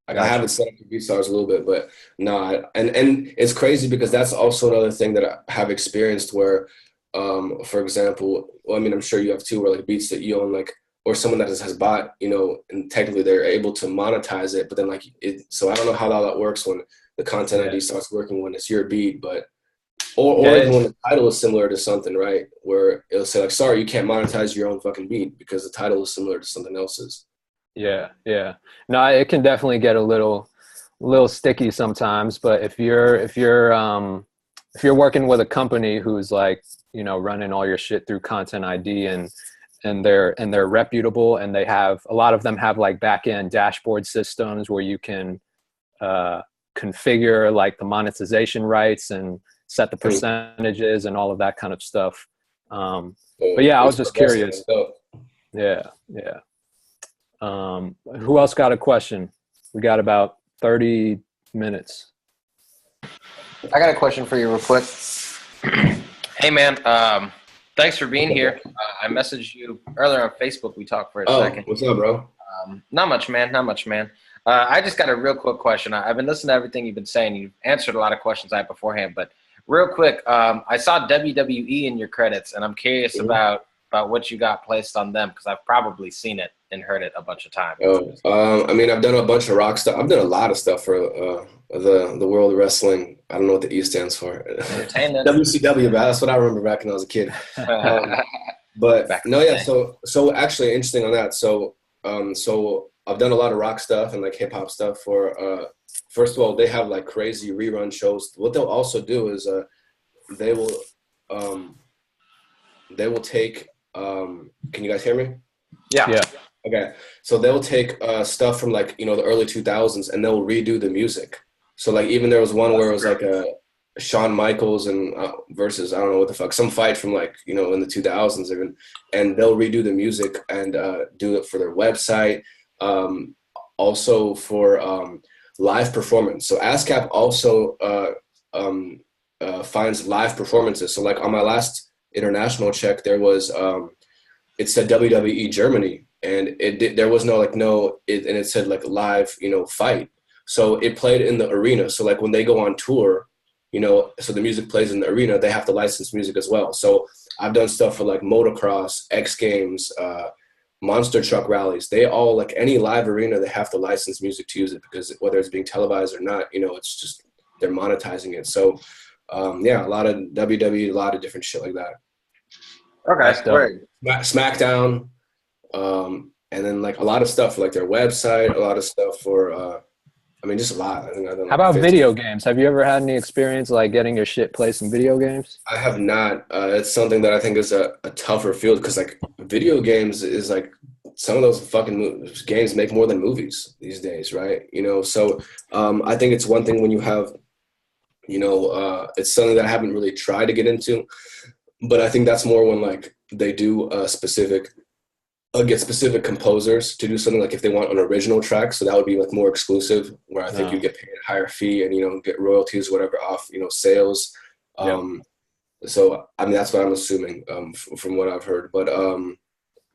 Like I have it set up for BeatStars a little bit, but no. And it's crazy because that's also another thing that I have experienced where, for example, well, I mean, I'm sure you have too, where like beats that you own, like, or someone that has bought, you know, and technically they're able to monetize it, but then like so I don't know how that works when the Content ID starts working when it's your beat, but or even when the title is similar to something, right? Where it'll say like, sorry, you can't monetize your own fucking beat because the title is similar to something else's. Yeah. No, it can definitely get a little sticky sometimes, but if you're working with a company who's like, you know, running all your shit through Content ID and they're reputable, and they have, a lot of them have like back-end dashboard systems where you can configure like the monetization rights and set the percentages and all of that kind of stuff. But yeah, I was just curious. Yeah. Who else got a question? We got about 30 minutes. I got a question for you real quick. Hey man, thanks for being here. I messaged you earlier on Facebook. We talked for a second. What's up, bro? Not much, man. I just got a real quick question. I've been listening to everything you've been saying. You've answered a lot of questions I had beforehand, but real quick, I saw WWE in your credits, and I'm curious about what you got placed on them, because I've probably seen it and heard it a bunch of times. I mean, I've done a bunch of rock stuff. I've done a lot of stuff for the World of Wrestling. I don't know what the E stands for. WCW, that's what I remember back when I was a kid. But no, yeah. So actually, interesting on that. So I've done a lot of rock stuff and like hip hop stuff for. First of all, they have like crazy rerun shows. What they'll also do is they will take. Can you guys hear me? Yeah. Okay. So they'll take stuff from like, you know, the early 2000s and they'll redo the music. So like even there was one where it was like a Shawn Michaels and versus, I don't know what the fuck, some fight from like, you know, in the 2000s even, and they'll redo the music and do it for their website. Also for live performance. So ASCAP also finds live performances. So like on my last international check, there was it said WWE Germany, and there was no and it said like live, you know, fight. So it played in the arena. So like when they go on tour, you know, so the music plays in the arena, they have to license music as well. So I've done stuff for like motocross, X Games, monster truck rallies. They all, like any live arena, they have to license music to use it, because whether it's being televised or not, you know, it's just, they're monetizing it. So yeah, a lot of WWE, a lot of different shit like that. Okay, great. SmackDown, and then like a lot of stuff for like their website, a lot of stuff for, I mean, just a lot. I think I've done How about video games? Have you ever had any experience like getting your shit placed in video games? I have not. It's something that I think is a tougher field, because like video games is like, some of those fucking games make more than movies these days, right? You know, so I think it's one thing when you have, you know, it's something that I haven't really tried to get into, but I think that's more when like they do get specific composers to do something, like if they want an original track. So that would be like more exclusive, where I think you get paid a higher fee and, you know, get royalties, whatever, off, you know, sales. So, I mean, that's what I'm assuming from what I've heard. But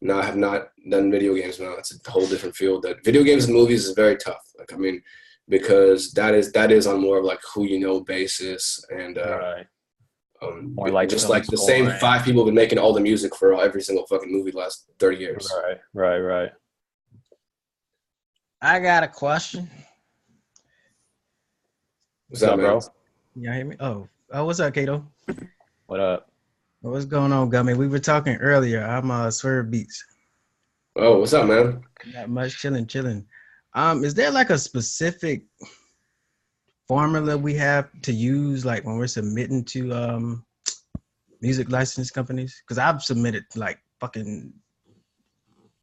no, I have not done video games now. It's a whole different field. That video games and movies is very tough. Like, I mean, because that is on more of like who you know basis, and more like just like the same 5 people have been making all the music for every single fucking movie the last 30 years. Right. I got a question. What's up, bro? Y'all hear me? Oh, what's up, Kato? What up? What's going on, Gummy? We were talking earlier. I'm Swerve Beats. Oh, what's up, man? Not much, chilling. Is there like a specific formula we have to use, like when we're submitting to music license companies? Because I've submitted like fucking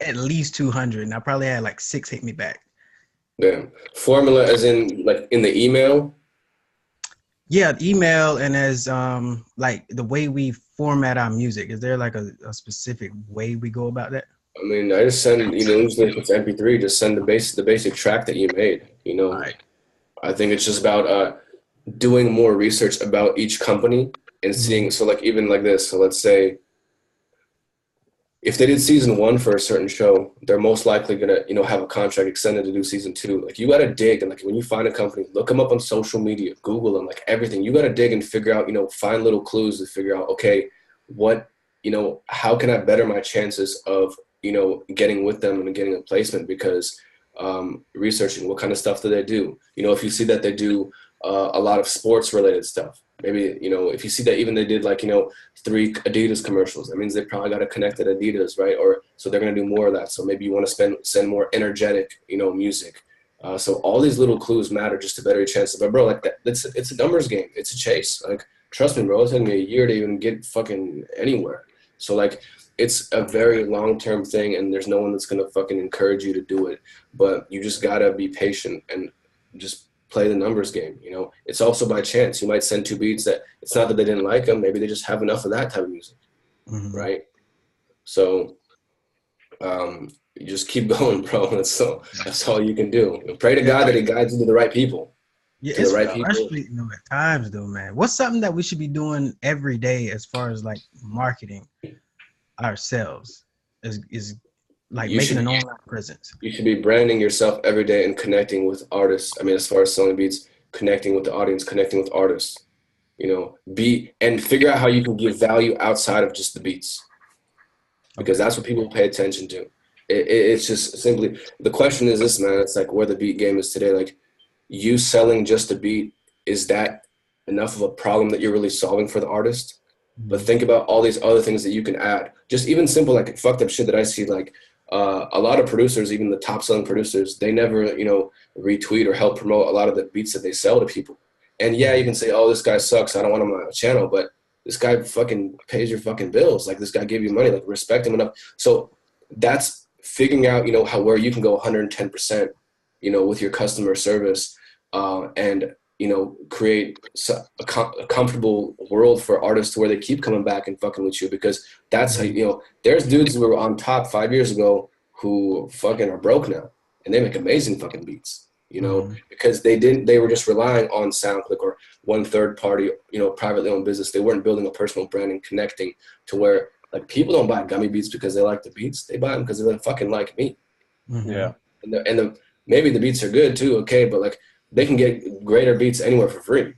at least 200, and I probably had like 6 hit me back. Damn. Formula as in like in the email? Yeah, email and as like the way we format our music. Is there like a specific way we go about that? I mean, I just send, usually if it's MP3, just send the basic track that you made, All right. I think it's just about doing more research about each company and seeing, so like even like this, so let's say if they did season 1 for a certain show, they're most likely gonna, have a contract extended to do season 2. Like you gotta dig, and like when you find a company, look them up on social media, Google them, like everything. You gotta dig and figure out, find little clues to figure out, okay, what, how can I better my chances of, getting with them and getting a placement? Because researching what kind of stuff do they do. If you see that they do a lot of sports related stuff, maybe, if you see that even they did like, 3 Adidas commercials, that means they probably got to connect at Adidas, right? Or so they're going to do more of that. So maybe you want to send more energetic, music. So all these little clues matter just to better your chances. But bro, like that, it's a numbers game. It's a chase. Like, trust me, bro, it's taking me a year to even get fucking anywhere. So like, it's a very long-term thing, and there's no one that's going to fucking encourage you to do it. But you just got to be patient and just play the numbers game. It's also by chance. You might send 2 beats that it's not that they didn't like them. Maybe they just have enough of that type of music, right? So you just keep going, bro. That's all you can do. Pray to God that he guides you to the right people. Yeah, it's frustrating though at times though, man. What's something that we should be doing every day as far as like marketing ourselves is like making an online presence? You should be branding yourself every day and connecting with artists. I mean, as far as selling beats, connecting with the audience, connecting with artists, and figure out how you can give value outside of just the beats, because that's what people pay attention to. It's just simply, the question is this, man. It's like where the beat game is today. Like, you selling just a beat, is that enough of a problem that you're really solving for the artist? But think about all these other things that you can add. Just even simple, like fucked up shit that I see, like a lot of producers, even the top selling producers, they never, retweet or help promote a lot of the beats that they sell to people. And yeah, you can say, oh, this guy sucks, I don't want him on my channel, but this guy fucking pays your fucking bills. Like, this guy gave you money, like respect him enough. So that's figuring out, where you can go 110%, with your customer service, and create a comfortable world for artists to where they keep coming back and fucking with you, because that's how, there's dudes who were on top 5 years ago who fucking are broke now, and they make amazing fucking beats, because they were just relying on SoundClick or one third party, privately owned business. They weren't building a personal brand and connecting to where, like, people don't buy Gummy Beatz because they like the beats. They buy them because they fucking like me. Yeah. And maybe the beats are good too. Okay. But like, they can get greater beats anywhere for free.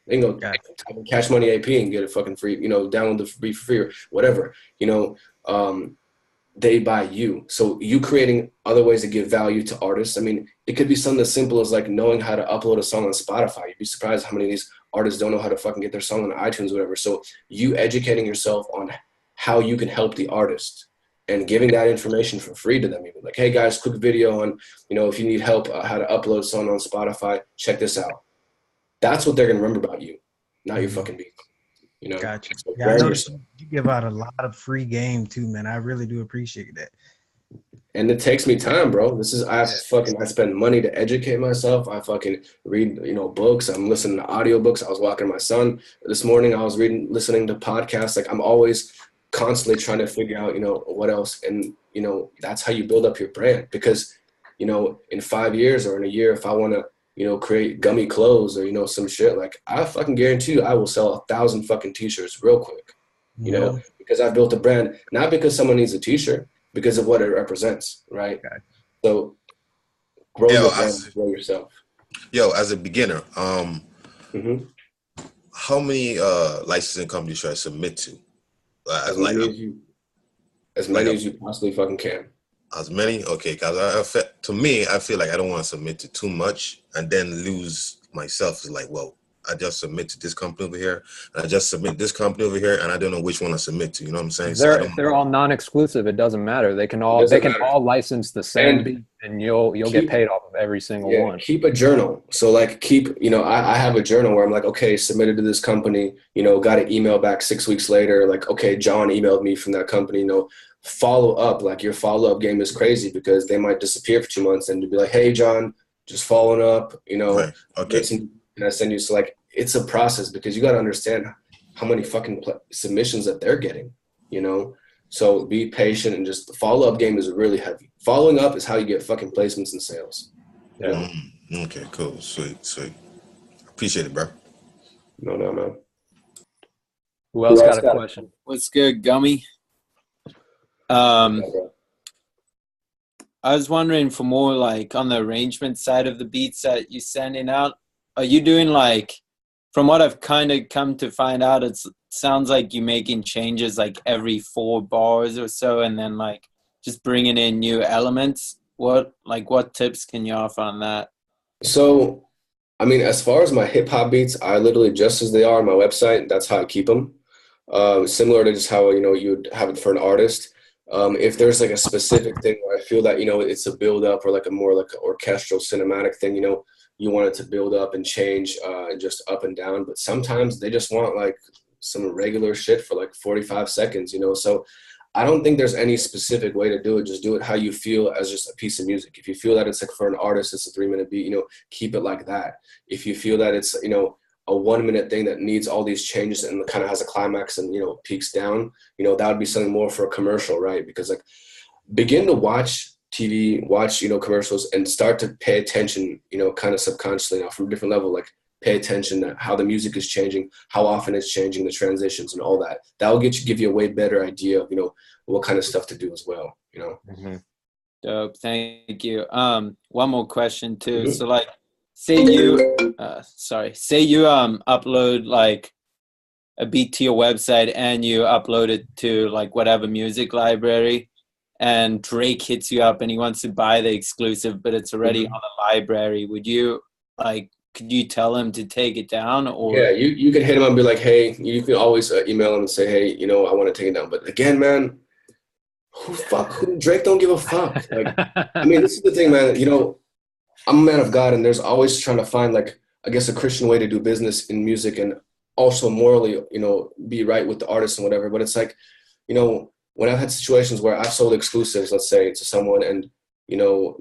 They can go type in Cash Money AP and get it fucking free, download the beat for free or whatever, they buy you. So you creating other ways to give value to artists. I mean, it could be something as simple as like knowing how to upload a song on Spotify. You'd be surprised how many of these artists don't know how to fucking get their song on iTunes or whatever. So you educating yourself on how you can help the artist and giving that information for free to them. Even like, hey guys, quick video on, if you need help how to upload a song on Spotify, check this out. That's what they're going to remember about you, not your fucking beat. Gotcha. So Yeah, I noticed you give out a lot of free game too, man. I really do appreciate that. And it takes me time, bro. I spend money to educate myself. I fucking read, books. I'm listening to audiobooks. I was walking my son this morning. I was listening to podcasts. Like, I'm always constantly trying to figure out, what else. And, that's how you build up your brand, because, in 5 years or in a year, if I want to, create gummy clothes or, some shit, like, I fucking guarantee you I will sell 1,000 fucking t-shirts real quick, because I built a brand, not because someone needs a t-shirt, because of what it represents, right? Okay. So grow your brand, grow yourself. Yo, as a beginner, how many licensing companies should I submit to? As many as you possibly fucking can. As many? Okay, because to me, I feel like I don't want to submit to too much and then lose myself. It's like, well, I just submit to this company over here, and I just submit this company over here, and I don't know which one I submit to. You know what I'm saying? So They're all non-exclusive. It doesn't matter. They can all license the same beat, and you'll get paid off of every single one. Keep a journal. So like I have a journal where I'm like, okay, submitted to this company, got an email back 6 weeks later, like, okay, John emailed me from that company, follow up. Like your follow-up game is crazy because they might disappear for 2 months and you'd be like, hey John, just following up, Right. Okay. And I send you, so like it's a process because you got to understand how many fucking submissions that they're getting, So be patient and just the follow-up game is really heavy. Following up is how you get fucking placements and sales. Yeah. Okay, cool. Sweet. Appreciate it, bro. No, man. Who else got a question? What's good, Gummy? I was wondering for more like on the arrangement side of the beats that you're sending out, are you doing like, from what I've kind of come to find out, it sounds like you're making changes like every 4 bars or so, and then like just bringing in new elements. What tips can you offer on that? So, I mean, as far as my hip hop beats, I literally just as they are on my website, that's how I keep them. Similar to just how, you would have it for an artist. If there's like a specific thing where I feel that, it's a build up or like a more like an orchestral cinematic thing, you want it to build up and change just up and down. But sometimes they just want like some regular shit for like 45 seconds, So I don't think there's any specific way to do it. Just do it how you feel as just a piece of music. If you feel that it's like for an artist, it's a 3-minute beat, keep it like that. If you feel that it's, a 1-minute thing that needs all these changes and kind of has a climax and, peaks down, that would be something more for a commercial, right? Because like begin to watch TV, watch, commercials and start to pay attention, kind of subconsciously now from a different level, like pay attention to how the music is changing, how often it's changing, the transitions and all that. That will give you a way better idea of, what kind of stuff to do as well, Mm-hmm. Dope. Thank you. One more question too. Mm-hmm. So like, say you upload like a beat to your website and you upload it to like whatever music library, and Drake hits you up and he wants to buy the exclusive, but it's already on the library. Would you could you tell him to take it down? Or yeah, you can hit him up and be like, hey, you can always email him and say, hey, I want to take it down. But again, man, who Drake don't give a fuck. Like, I mean, this is the thing, man. I'm a man of God, and there's always trying to find like, I guess, a Christian way to do business in music, and also morally, be right with the artist and whatever. But it's like, when I've had situations where I've sold exclusives, let's say, to someone, and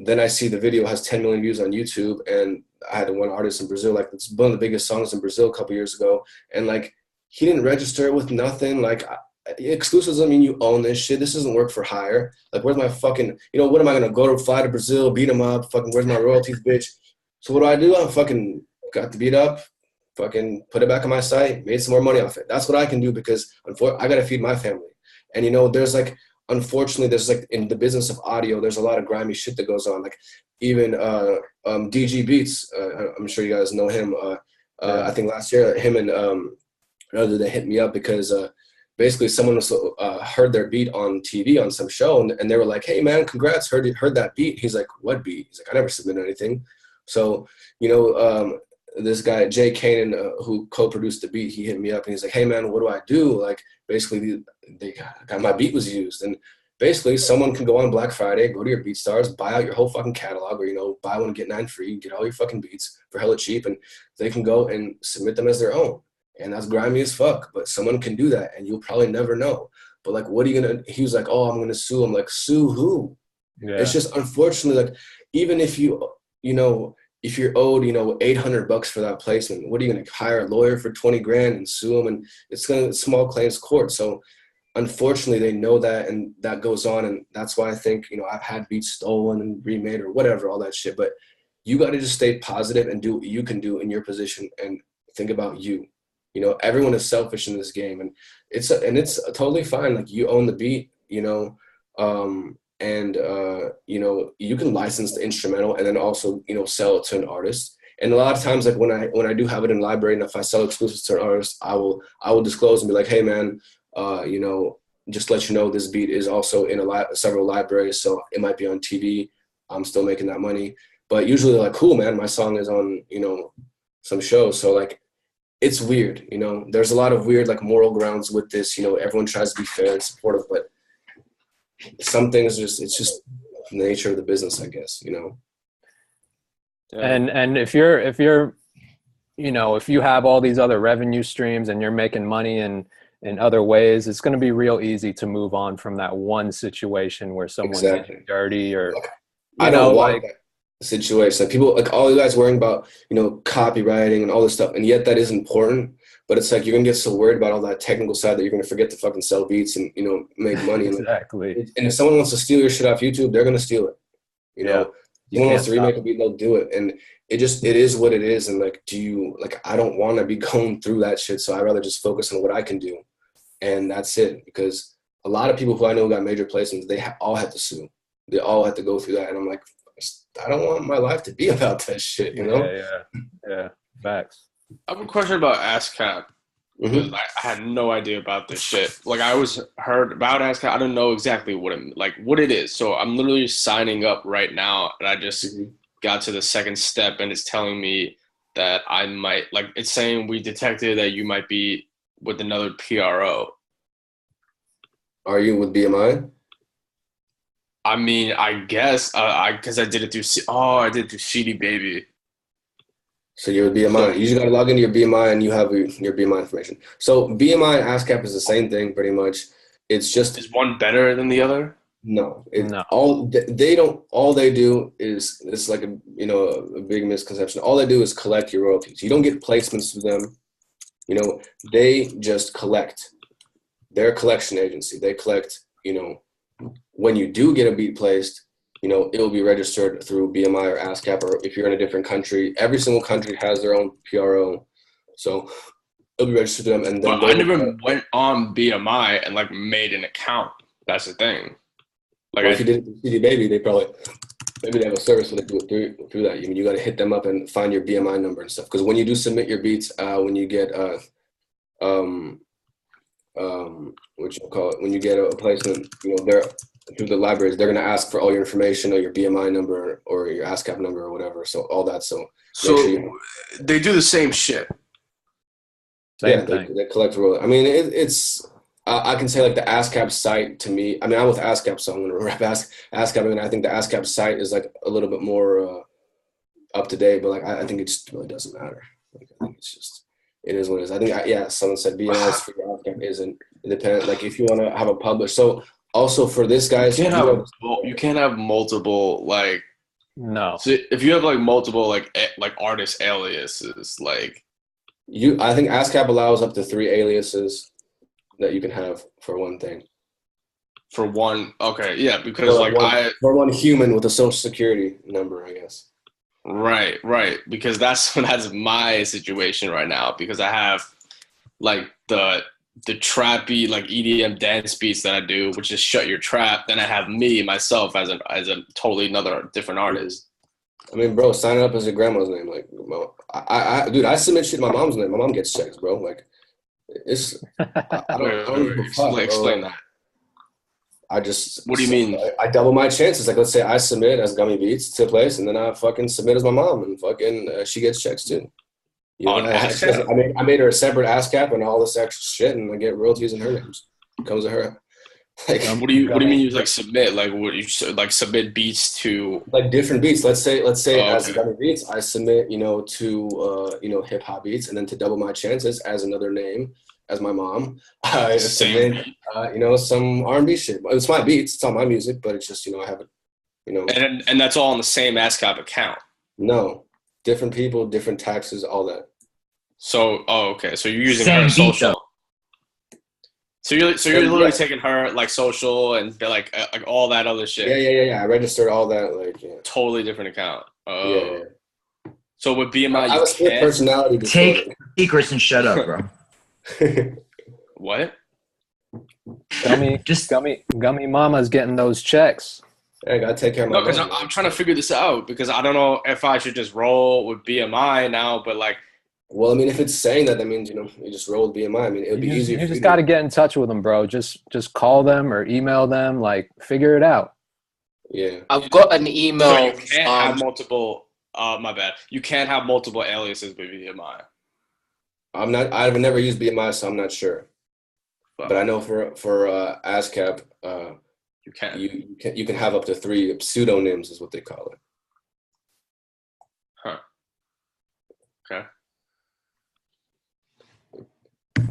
then I see the video has 10 million views on YouTube, and I had one artist in Brazil, like it's one of the biggest songs in Brazil a couple years ago, and like he didn't register it with nothing. Like exclusives doesn't mean you own this shit. This doesn't work for hire. Like where's my fucking, what am I gonna go to fly to Brazil, beat him up? Fucking where's my royalties, bitch? So what do? I fucking got the beat up, fucking put it back on my site, made some more money off it. That's what I can do because I gotta feed my family. And there's like, unfortunately, there's like in the business of audio, there's a lot of grimy shit that goes on. Like even DG Beatz, I'm sure you guys know him. I think last year, him and they hit me up because basically someone heard their beat on TV on some show, and they were like, hey man, congrats, heard that beat. He's like, what beat? He's like, I never submitted anything. So, this guy, Jay Kanan, who co-produced the beat, he hit me up and he's like, hey man, what do I do? Like basically my beat was used, and basically someone can go on Black Friday, go to your BeatStars, buy out your whole fucking catalog, or buy one get 9 free, get all your fucking beats for hella cheap, and they can go and submit them as their own. And that's grimy as fuck, but someone can do that and you'll probably never know. But like, what are you gonna, he was like, oh, I'm gonna sue. I'm like, sue who? Yeah. It's just unfortunately, like, even if if you're owed, $800 for that placement, what are you going to hire a lawyer for 20 grand and sue them? And it's going to small claims court. So unfortunately they know that, and that goes on. And that's why I think, I've had beats stolen and remade or whatever, all that shit, but you got to just stay positive and do what you can do in your position and think about you. Everyone is selfish in this game, and it's totally fine. Like you own the beat, and you can license the instrumental and then also sell it to an artist. And a lot of times, like when I do have it in library, and if I sell exclusives to an artist, I will disclose and be like, hey man, just let you know this beat is also in several libraries, so it might be on TV. I'm still making that money, but usually like, cool man, my song is on some shows. So like it's weird, you know. There's a lot of weird like moral grounds with this, you know. Everyone tries to be fair and supportive, but some things it's just the nature of the business, I guess, you know. And if you're you know, if you have all these other revenue streams and you're making money in other ways, it's going to be real easy to move on from that one situation where someone did you dirty or I don't want that situation. Like people, like all you guys worrying about, you know, copywriting and all this stuff, and yet that is important. But it's like you're gonna get so worried about all that technical side that you're gonna forget to fucking sell beats and, you know, make money. Exactly. And if someone wants to steal your shit off YouTube, they're gonna steal it. You know, someone wants to remake a beat, they'll do it. And it is what it is. And like, I don't want to be going through that shit. So I'd rather just focus on what I can do, and that's it. Because a lot of people who I know got major placements, they all had to sue. They all had to go through that, and I'm like, I don't want my life to be about that shit, you know? Yeah. Facts. I have a question about ASCAP. Because I had no idea about this shit. Like I was heard about ASCAP. I don't know exactly what it is. So I'm literally signing up right now, and I just got to the second step, and it's telling me that I might, like, it's saying we detected that you might be with another PRO. Are you with BMI? I mean, I guess because I did it through I did it through CD Baby. So you're with BMI. You just got to log into your BMI and you have your BMI information. So BMI and ASCAP is the same thing pretty much. It's just, is one better than the other? No. All they do is, it's like a big misconception. All they do is collect your royalties. You don't get placements through them. You know, they just collect. They're a collection agency. They collect, you know, when you do get a beat placed, you know, it'll be registered through BMI or ASCAP, or if you're in a different country, every single country has their own PRO. So it'll be registered to them. And then I never went on BMI and like made an account. That's the thing. Like, if you did it through CD Baby, maybe they have a service where they do it through that. I mean, you got to hit them up and find your BMI number and stuff. Because when you do submit your beats, when you get when you get a placement, you know, they're through the libraries, they're gonna ask for all your information, or your BMI number, or your ASCAP number, or whatever. So all that. So they do the same shit. They collect royalties. I mean, it's. I can say like the ASCAP site to me. I mean, I'm with ASCAP, so I'm gonna rep ASCAP. I mean, I think the ASCAP site is like a little bit more up to date, but like I think it just really doesn't matter. Like, I think it's just, it is what it is. I think someone said BMI for ASCAP isn't independent. Like if you want to have a publish, so also for this guys, you can't have multiple like. No. So if you have like multiple like artist aliases, like I think ASCAP allows up to 3 aliases that you can have for one thing. For one, okay, yeah, because for one human with a social security number, I guess. Right, because that's my situation right now, because I have like the trappy like EDM dance beats that I do, which is Shut Your Trap. Then I have myself as a totally another different artist. I mean, bro, sign up as your grandma's name. Like, dude, I submit shit in my mom's name. My mom gets checks, bro. Like, it's I don't explain that. I just. What do you mean? I double my chances. Like, let's say I submit as Gummy Beatz to a place, and then I fucking submit as my mom, and fucking she gets checks too. You know, I made her a separate ASCAP and all this extra shit, and I get royalties in her names. It comes to her. Like, what do you mean you like submit? Like, what you like submit beats to? Like different beats. Let's say as Gummy Beatz, I submit, to hip hop beats, and then to double my chances as another name, as my mom, I submit some R&B shit. It's my beats, it's all my music, but it's just I have it, And that's all on the same ASCAP account. No, different people, different taxes, all that. So, okay. So you're using her social. So you're literally taking her like social and like all that other shit. Yeah. I registered all that Totally different account. Oh. Yeah. So with BMI, I have a split personality disorder. Take secrets and shut up, bro. What? Gummy Mama's getting those checks. I gotta take care of my. No, because I'm trying to figure this out, because I don't know if I should just roll with BMI now, but like. Well, I mean, if it's saying that means you just roll with BMI. I mean, it'd be easier. You just got to get in touch with them, bro. Just call them or email them. Like, figure it out. Yeah. I've got an email. So you can't have multiple. My bad. You can't have multiple aliases with BMI. I've never used BMI, so I'm not sure. But I know for ASCAP, you can have up to 3 pseudonyms, is what they call it. Huh. Okay.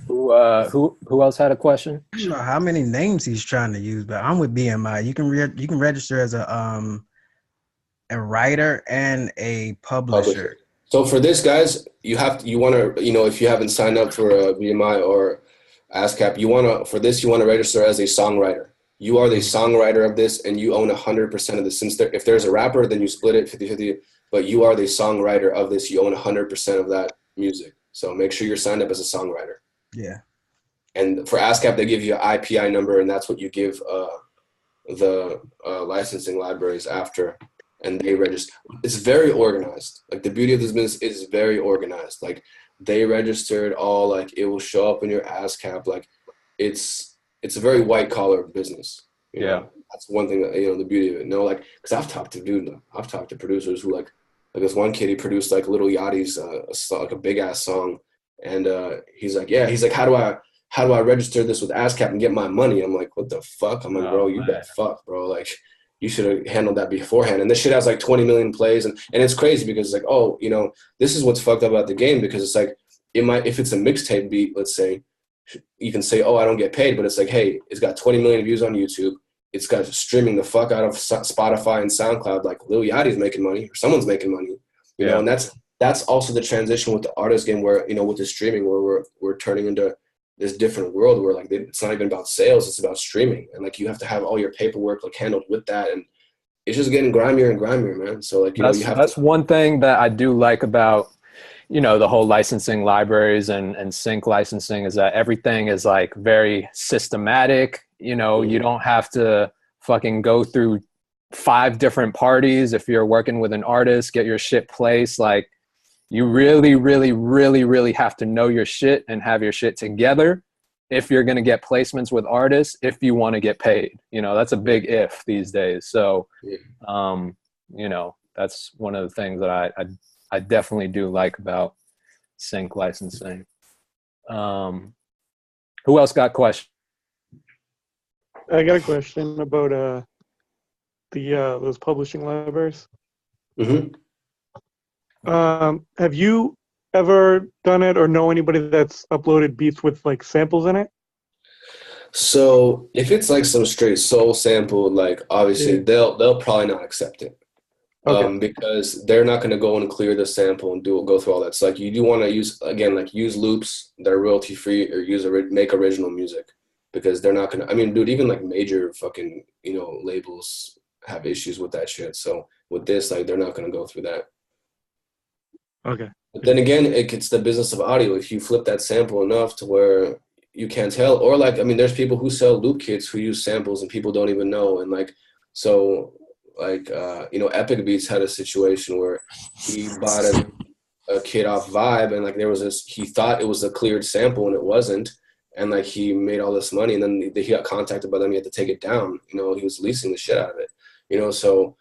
Who else had a question? I don't know how many names he's trying to use, but I'm with BMI. You can register as a writer and a publisher. So for this, guys, you want to, if you haven't signed up for a BMI or ASCAP, you want to register as a songwriter. You are the songwriter of this, and you own 100% of this. If there's a rapper, then you split it 50-50, but you are the songwriter of this. You own 100% of that music. So make sure you're signed up as a songwriter. Yeah. And for ASCAP, they give you an IPI number, and that's what you give the licensing libraries after. And they register. It's very organized. Like, the beauty of this business is very organized. Like, they registered all, like, it will show up in your ASCAP. Like, it's a very white collar business. You know? That's one thing that, the beauty of it. Like, because I've talked to producers who like this one kid, he produced like Lil Yachty's like a big ass song, and he's like, how do I register this with ASCAP and get my money? I'm like, what the fuck? I'm like, bro, you bet fuck, bro. Like, you should have handled that beforehand. And this shit has like 20 million plays. And it's crazy because it's like, oh, this is what's fucked up about the game, because it's like, if it's a mixtape beat, let's say, you can say, oh, I don't get paid. But it's like, hey, it's got 20 million views on YouTube. It's got streaming the fuck out of Spotify and SoundCloud. Like, Lil Yachty's making money, or someone's making money, you know, and that's also the transition with the artist game where, with the streaming, where we're turning into this different world where like it's not even about sales, it's about streaming, and like you have to have all your paperwork like handled with that, and it's just getting grimier and grimier, man. So like that's one thing that I do like about the whole licensing libraries and sync licensing is that everything is like very systematic. You don't have to fucking go through 5 different parties if you're working with an artist, get your shit placed. Like, you really, really, really, really have to know your shit and have your shit together if you're going to get placements with artists, if you want to get paid. That's a big if these days. So, that's one of the things that I definitely do like about sync licensing. Who else got questions? I got a question about those publishing libraries. Mm-hmm. Have you ever done it or know anybody that's uploaded beats with like samples in it? So if it's like some straight soul sample, like obviously they'll probably not accept it. Okay. Because they're not going to go and clear the sample and go through all that. So like you do want to use loops that are royalty free, or make original music, because they're not going to, dude, even like major fucking, labels have issues with that shit. So with this, like, they're not going to go through that. Okay. But then again, it's the business of audio. If you flip that sample enough to where you can't tell, or like, there's people who sell loop kits who use samples and people don't even know. And like, so like, Epic Beats had a situation where he bought a kit off Vibe, and like he thought it was a cleared sample and it wasn't. And like, he made all this money, and then he got contacted by them. He had to take it down. He was leasing the shit out of it, so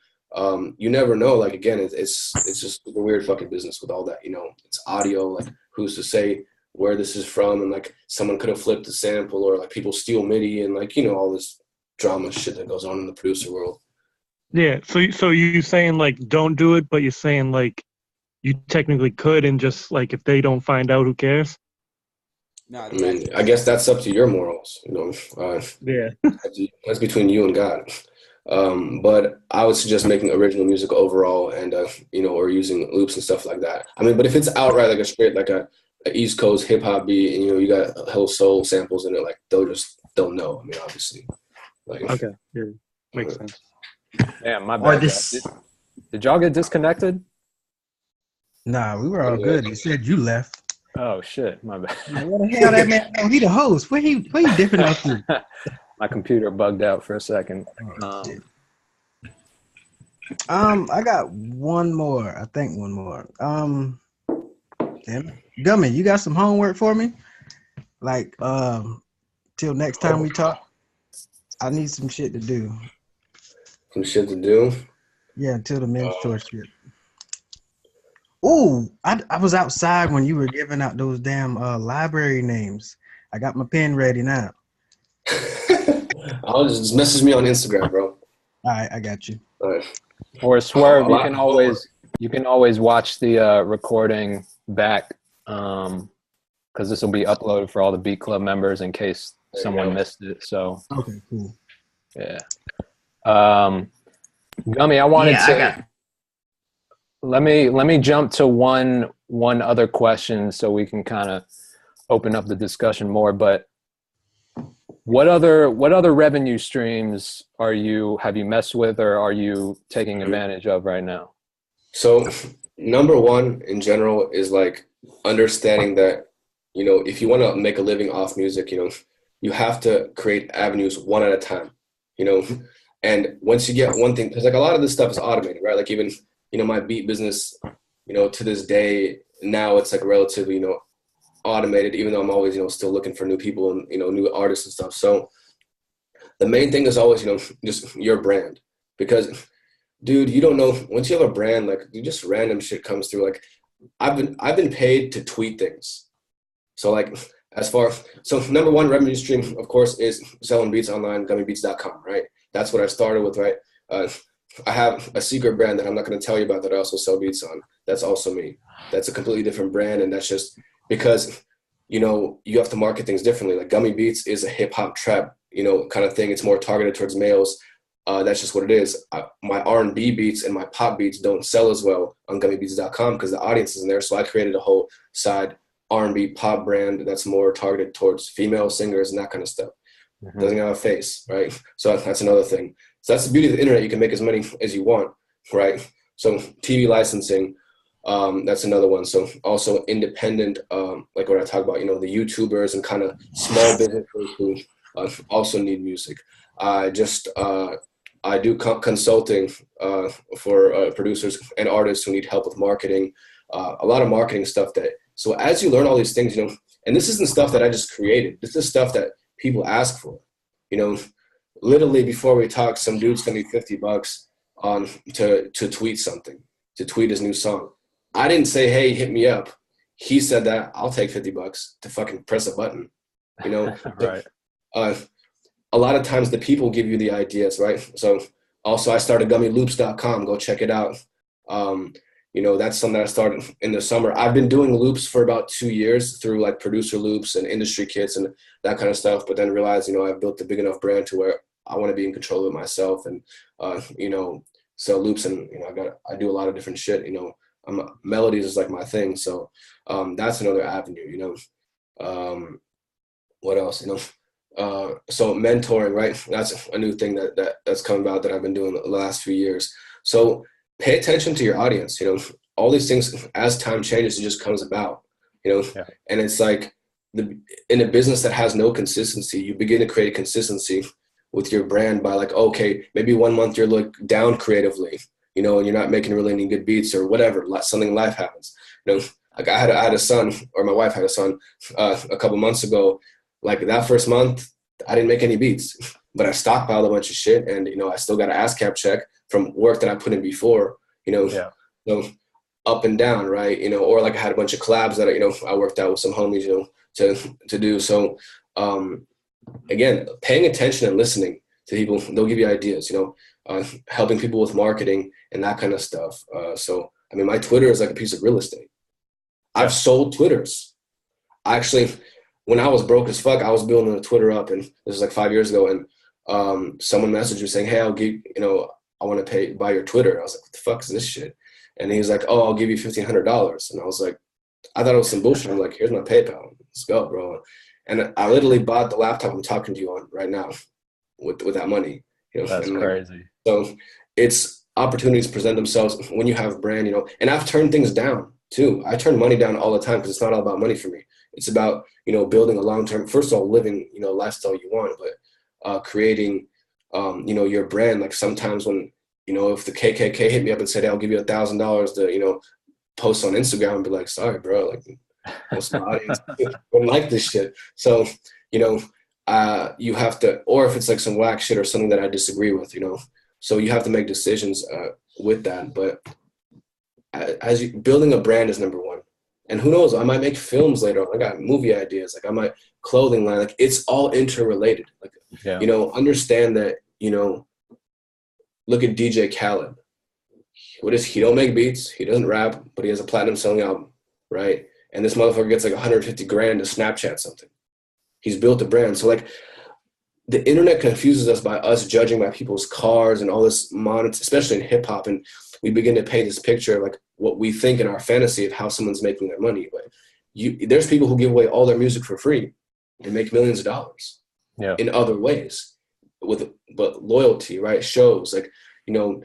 you never know. Like, again, it's just a weird fucking business with all that, it's audio. Like, who's to say where this is from? And like, someone could have flipped the sample, or like people steal MIDI, and like, all this drama shit that goes on in the producer world. Yeah. So you saying like don't do it, but you're saying like you technically could, and just like if they don't find out, who cares? No, I guess that's up to your morals, Yeah. That's between you and God. But I would suggest making original music overall, and or using loops and stuff like that. But if it's outright like a straight like a East Coast hip hop beat, and you got whole soul samples in it, like they'll know. Obviously. Like, okay, yeah, makes sense. Yeah, my bad. Did y'all get disconnected? Nah, we were all good. You said you left. Oh shit, my bad. What the hell, that man? Oh, he the host. Where you dipping off to? My computer bugged out for a second. I got one more. I think one more. Damn it. Gummy, you got some homework for me? Like, till next time we talk, I need some shit to do. Some shit to do? Yeah, until the mentor shit. Ooh, I was outside when you were giving out those damn library names. I got my pen ready now. I'll just message me on Instagram, bro. All right, I got you. All right. Or Swerve, you can always watch the recording back, because this will be uploaded for all the Beat Club members in case someone missed it. So okay, cool. Yeah. Gummy, I wanted to let me jump to one other question so we can kind of open up the discussion more. But what other revenue streams have you messed with or are you taking advantage of right now? So number one in general is like understanding that, you know, if you want to make a living off music, you know, you have to create avenues one at a time, you know. And once you get one thing, because like a lot of this stuff is automated, right? Like even, you know, my beat business, you know, to this day, now it's like relatively, you know, automated, even though I'm always, you know, still looking for new people and, you know, new artists and stuff. So the main thing is always, you know, just your brand. Because, dude, you don't know, once you have a brand, like you just random shit comes through. Like I've been paid to tweet things. So like so number one revenue stream, of course, is selling beats online, gummybeatz.com, right? That's what I started with, right? I have a secret brand that I'm not going to tell you about that I also sell beats on. That's also me. That's a completely different brand. And that's just because, you know, you have to market things differently. Like Gummy Beatz is a hip hop trap, you know, kind of thing. It's more targeted towards males. That's just what it is. My R&B beats and my pop beats don't sell as well on gummybeatz.com because the audience isn't there. So I created a whole side R&B pop brand that's more targeted towards female singers and that kind of stuff. Mm-hmm. Doesn't have a face, right? So that's another thing. So that's the beauty of the internet. You can make as many as you want, right? So TV licensing, that's another one. So also independent, like what I talk about, you know, the YouTubers and kind of small businesses who also need music. I do consulting for producers and artists who need help with marketing, a lot of marketing stuff so as you learn all these things, you know, and this isn't stuff that I just created. This is stuff that people ask for, you know. Literally before we talk, some dude sent me $50 to tweet something, to tweet his new song. I didn't say, hey, hit me up. He said that I'll take $50 to fucking press a button, you know. Right. A lot of times the people give you the ideas, right? So also I started gummyloops.com. Go check it out. You know, that's something that I started in the summer. I've been doing loops for about 2 years through like producer loops and industry kits and that kind of stuff. But then realized, you know, I've built a big enough brand to where I want to be in control of it myself and, you know, sell loops. And, you know, I do a lot of different shit, you know, melodies is like my thing. So that's another avenue, you know. What else, you know? So mentoring, right? That's a new thing that's come about that I've been doing the last few years. So pay attention to your audience, you know, all these things as time changes, it just comes about, you know. Yeah. And it's like in a business that has no consistency, you begin to create a consistency with your brand by like, okay, maybe 1 month you're like down creatively, you know, and you're not making really any good beats or whatever, something in life happens, you know. Like I had a son, or my wife had a son a couple months ago. Like that first month, I didn't make any beats, but I stockpiled a bunch of shit, and, you know, I still got an ASCAP check from work that I put in before, you know. Yeah. So up and down, right? You know, or like I had a bunch of collabs that, you know, I worked out with some homies, you know, to do. So again, paying attention and listening to people, they'll give you ideas, you know, helping people with marketing and that kind of stuff. So, I mean, my Twitter is like a piece of real estate. I've sold Twitters. Actually, when I was broke as fuck, I was building a Twitter up, and this was like 5 years ago, and someone messaged me saying, hey, I'll give, you know, I want to buy your Twitter. I was like, what the fuck is this shit? And he was like, oh, I'll give you $1,500. And I was like, I thought it was some bullshit. I'm like, here's my PayPal. Let's go, bro. And I literally bought the laptop I'm talking to you on right now with that money. You know? That's crazy. So it's opportunities present themselves when you have brand, you know. And I've turned things down too. I turn money down all the time because it's not all about money for me. It's about, you know, building a long-term, first of all, living, you know, lifestyle you want, but creating, you know, your brand. Like sometimes when, you know, if the KKK hit me up and said, hey, I'll give you $1,000 to, you know, post on Instagram, and be like, sorry, bro, like most of my audience wouldn't like this shit. So, you know, you have to, or if it's like some whack shit or something that I disagree with, you know, so you have to make decisions with that. But as you building a brand is number one. And who knows, I might make films later on. I got movie ideas. Like I might clothing line. Like it's all interrelated. Like, you know, understand that, you know, look at DJ Khaled. He don't make beats. He doesn't rap, but he has a platinum selling album, right? And this motherfucker gets like 150 grand to Snapchat something. He's built a brand. So like the internet confuses us by us judging by people's cars and all this especially in hip hop. And we begin to paint this picture of like what we think in our fantasy of how someone's making their money. But there's people who give away all their music for free and make millions of dollars in other ways but loyalty, right? Shows like, you know,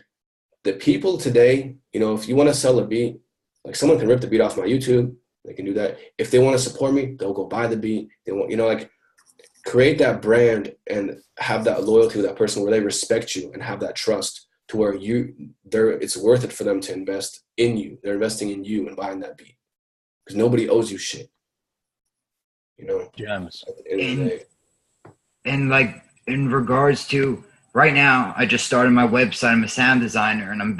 the people today, you know, if you want to sell a beat, like someone can rip the beat off my YouTube, they can do that. If they want to support me, they'll go buy the beat. They want, you know, like create that brand and have that loyalty with that person where they respect you and have that trust to where it's worth it for them to invest in you. They're investing in you and buying that beat because nobody owes you shit. You know, gems. At the end of the day. And like in regards to right now, I just started my website. I'm a sound designer and I'm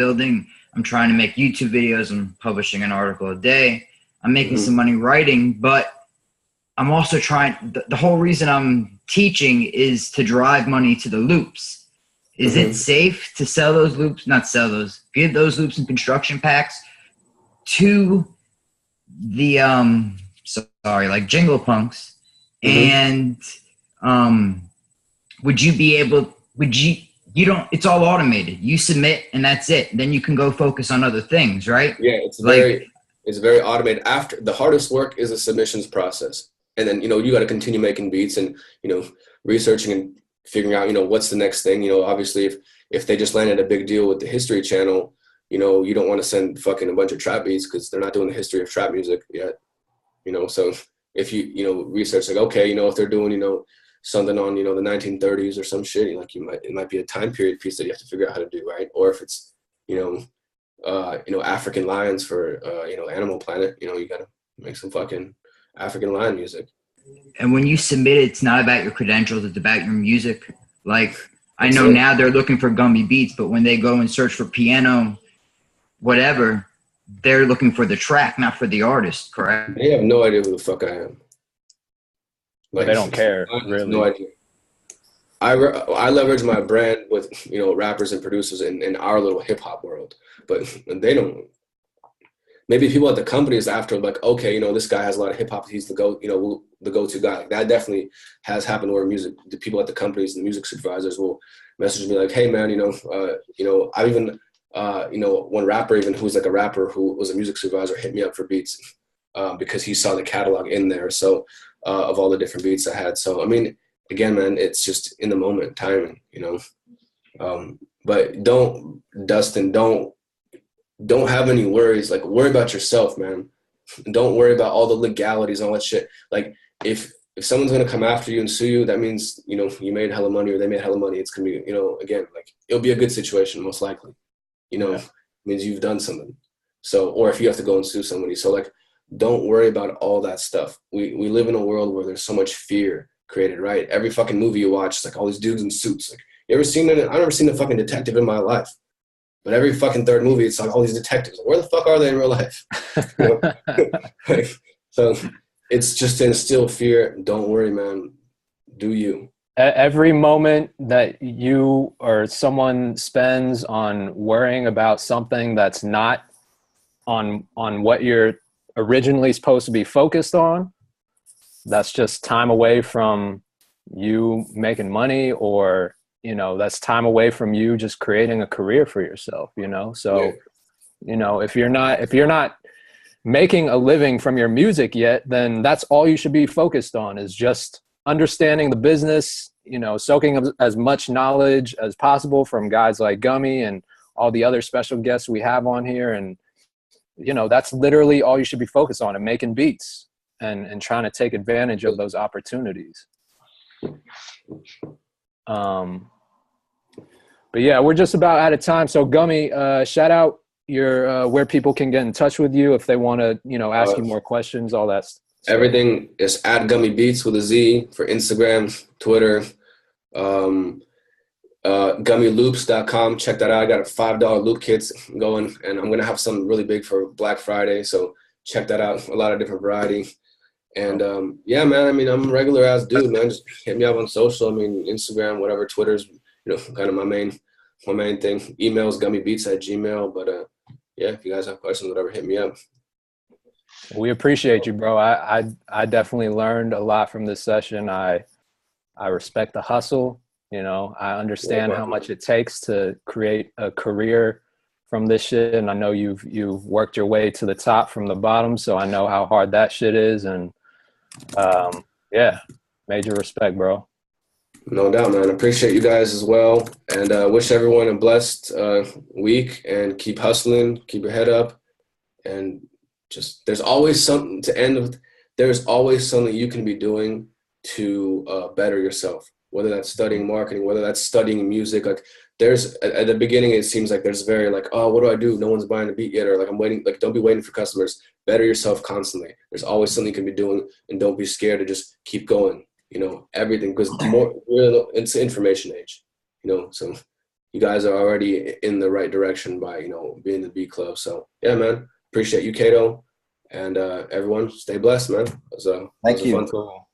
trying to make YouTube videos and publishing an article a day. I'm making some money writing, but I'm also trying, the whole reason I'm teaching is to drive money to the loops. Is it safe to sell those loops? Not sell those, give those loops and construction packs to the, like Jingle Punks. And it's all automated. You submit and that's it. Then you can go focus on other things, right? Yeah, it's very automated. After the hardest work is the submissions process. And then, you know, you got to continue making beats and, you know, researching and figuring out, you know, what's the next thing. You know, obviously if they just landed a big deal with the History Channel, you know, you don't want to send fucking a bunch of trap beats because they're not doing the history of trap music yet. You know, so if you know, research like, okay, you know, if they're doing, you know, something on, you know, the 1930s or some shit, like it might be a time period piece that you have to figure out how to do, right? Or if it's, you know, African lions for, you know, Animal Planet, you know, you got to make some fucking African lion music. And when you submit it, it's not about your credentials, it's about your music. Like, I know now they're looking for Gummy Beatz, but when they go and search for piano, whatever, they're looking for the track, not for the artist, correct? They have no idea who the fuck I am. Like, they don't care, really. No idea. I leverage my brand with, you know, rappers and producers in our little hip hop world, but they don't. Maybe people at the companies after like, okay, you know, this guy has a lot of hip hop. He's the go-to guy. Like, that definitely has happened where the people at the companies, the music supervisors will message me like, hey man, you know, I've even, you know, one rapper even who's like a rapper who was a music supervisor hit me up for beats because he saw the catalog in there. So of all the different beats I had. So, I mean, again, man, it's just in the moment, timing, you know. But Dustin, don't have any worries. Like, worry about yourself, man. Don't worry about all the legalities and all that shit. Like, if someone's gonna come after you and sue you, that means, you know, you made hella money or they made hella money. It's gonna be, you know, again, like, it'll be a good situation most likely. You know, it means you've done something. So, or if you have to go and sue somebody. So, like, don't worry about all that stuff. We live in a world where there's so much fear created, right? Every fucking movie you watch, it's like all these dudes in suits. Like, you ever seen it? I've never seen a fucking detective in my life. But every fucking third movie, it's like all these detectives. Where the fuck are they in real life? You know? So it's just to instill fear. Don't worry, man. Do you. Every moment that you or someone spends on worrying about something that's not on what you're originally supposed to be focused on, that's just time away from you making money, or, you know, that's time away from you just creating a career for yourself, you know? So, you know, if you're not making a living from your music yet, then that's all you should be focused on, is just understanding the business, you know, soaking up as much knowledge as possible from guys like Gummy and all the other special guests we have on here. And, you know, that's literally all you should be focused on, and making beats and trying to take advantage of those opportunities. But yeah, we're just about out of time. So Gummy, shout out your where people can get in touch with you if they want to, you know, ask you more questions, all that stuff. Everything is at Gummy Beatz with a Z for Instagram, Twitter. gummyloops.com. Check that out. I got a $5 loop kits going, and I'm gonna have something really big for Black Friday. So check that out. A lot of different variety. And yeah, man. I mean, I'm a regular ass dude, man. Just hit me up on social. I mean, Instagram, whatever, Twitter's, kind of my main thing. Emails gummybeatz@gmail. But yeah, if you guys have questions, whatever, hit me up. We appreciate you, bro. I definitely learned a lot from this session. I respect the hustle. I understand how much it takes to create a career from this shit, and I know you've worked your way to the top from the bottom, so I know how hard that shit is. And yeah, major respect, bro. No doubt, man. Appreciate you guys as well, and wish everyone a blessed week, and keep hustling, keep your head up, and just there's always something to end with. There's always something you can be doing to better yourself, whether that's studying marketing, whether that's studying music. Like there's at the beginning, it seems like there's very like, oh, what do I do? No one's buying a beat yet, or like I'm waiting. Like don't be waiting for customers. Better yourself constantly. There's always something you can be doing, and don't be scared to just keep going. Everything, because it's the information age. So you guys are already in the right direction by being the Beat Club. So yeah, man. Appreciate you, Kato, and everyone. Stay blessed, man. Thank you. Cool.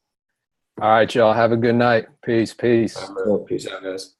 All right, y'all. Have a good night. Peace. All right, peace out, guys.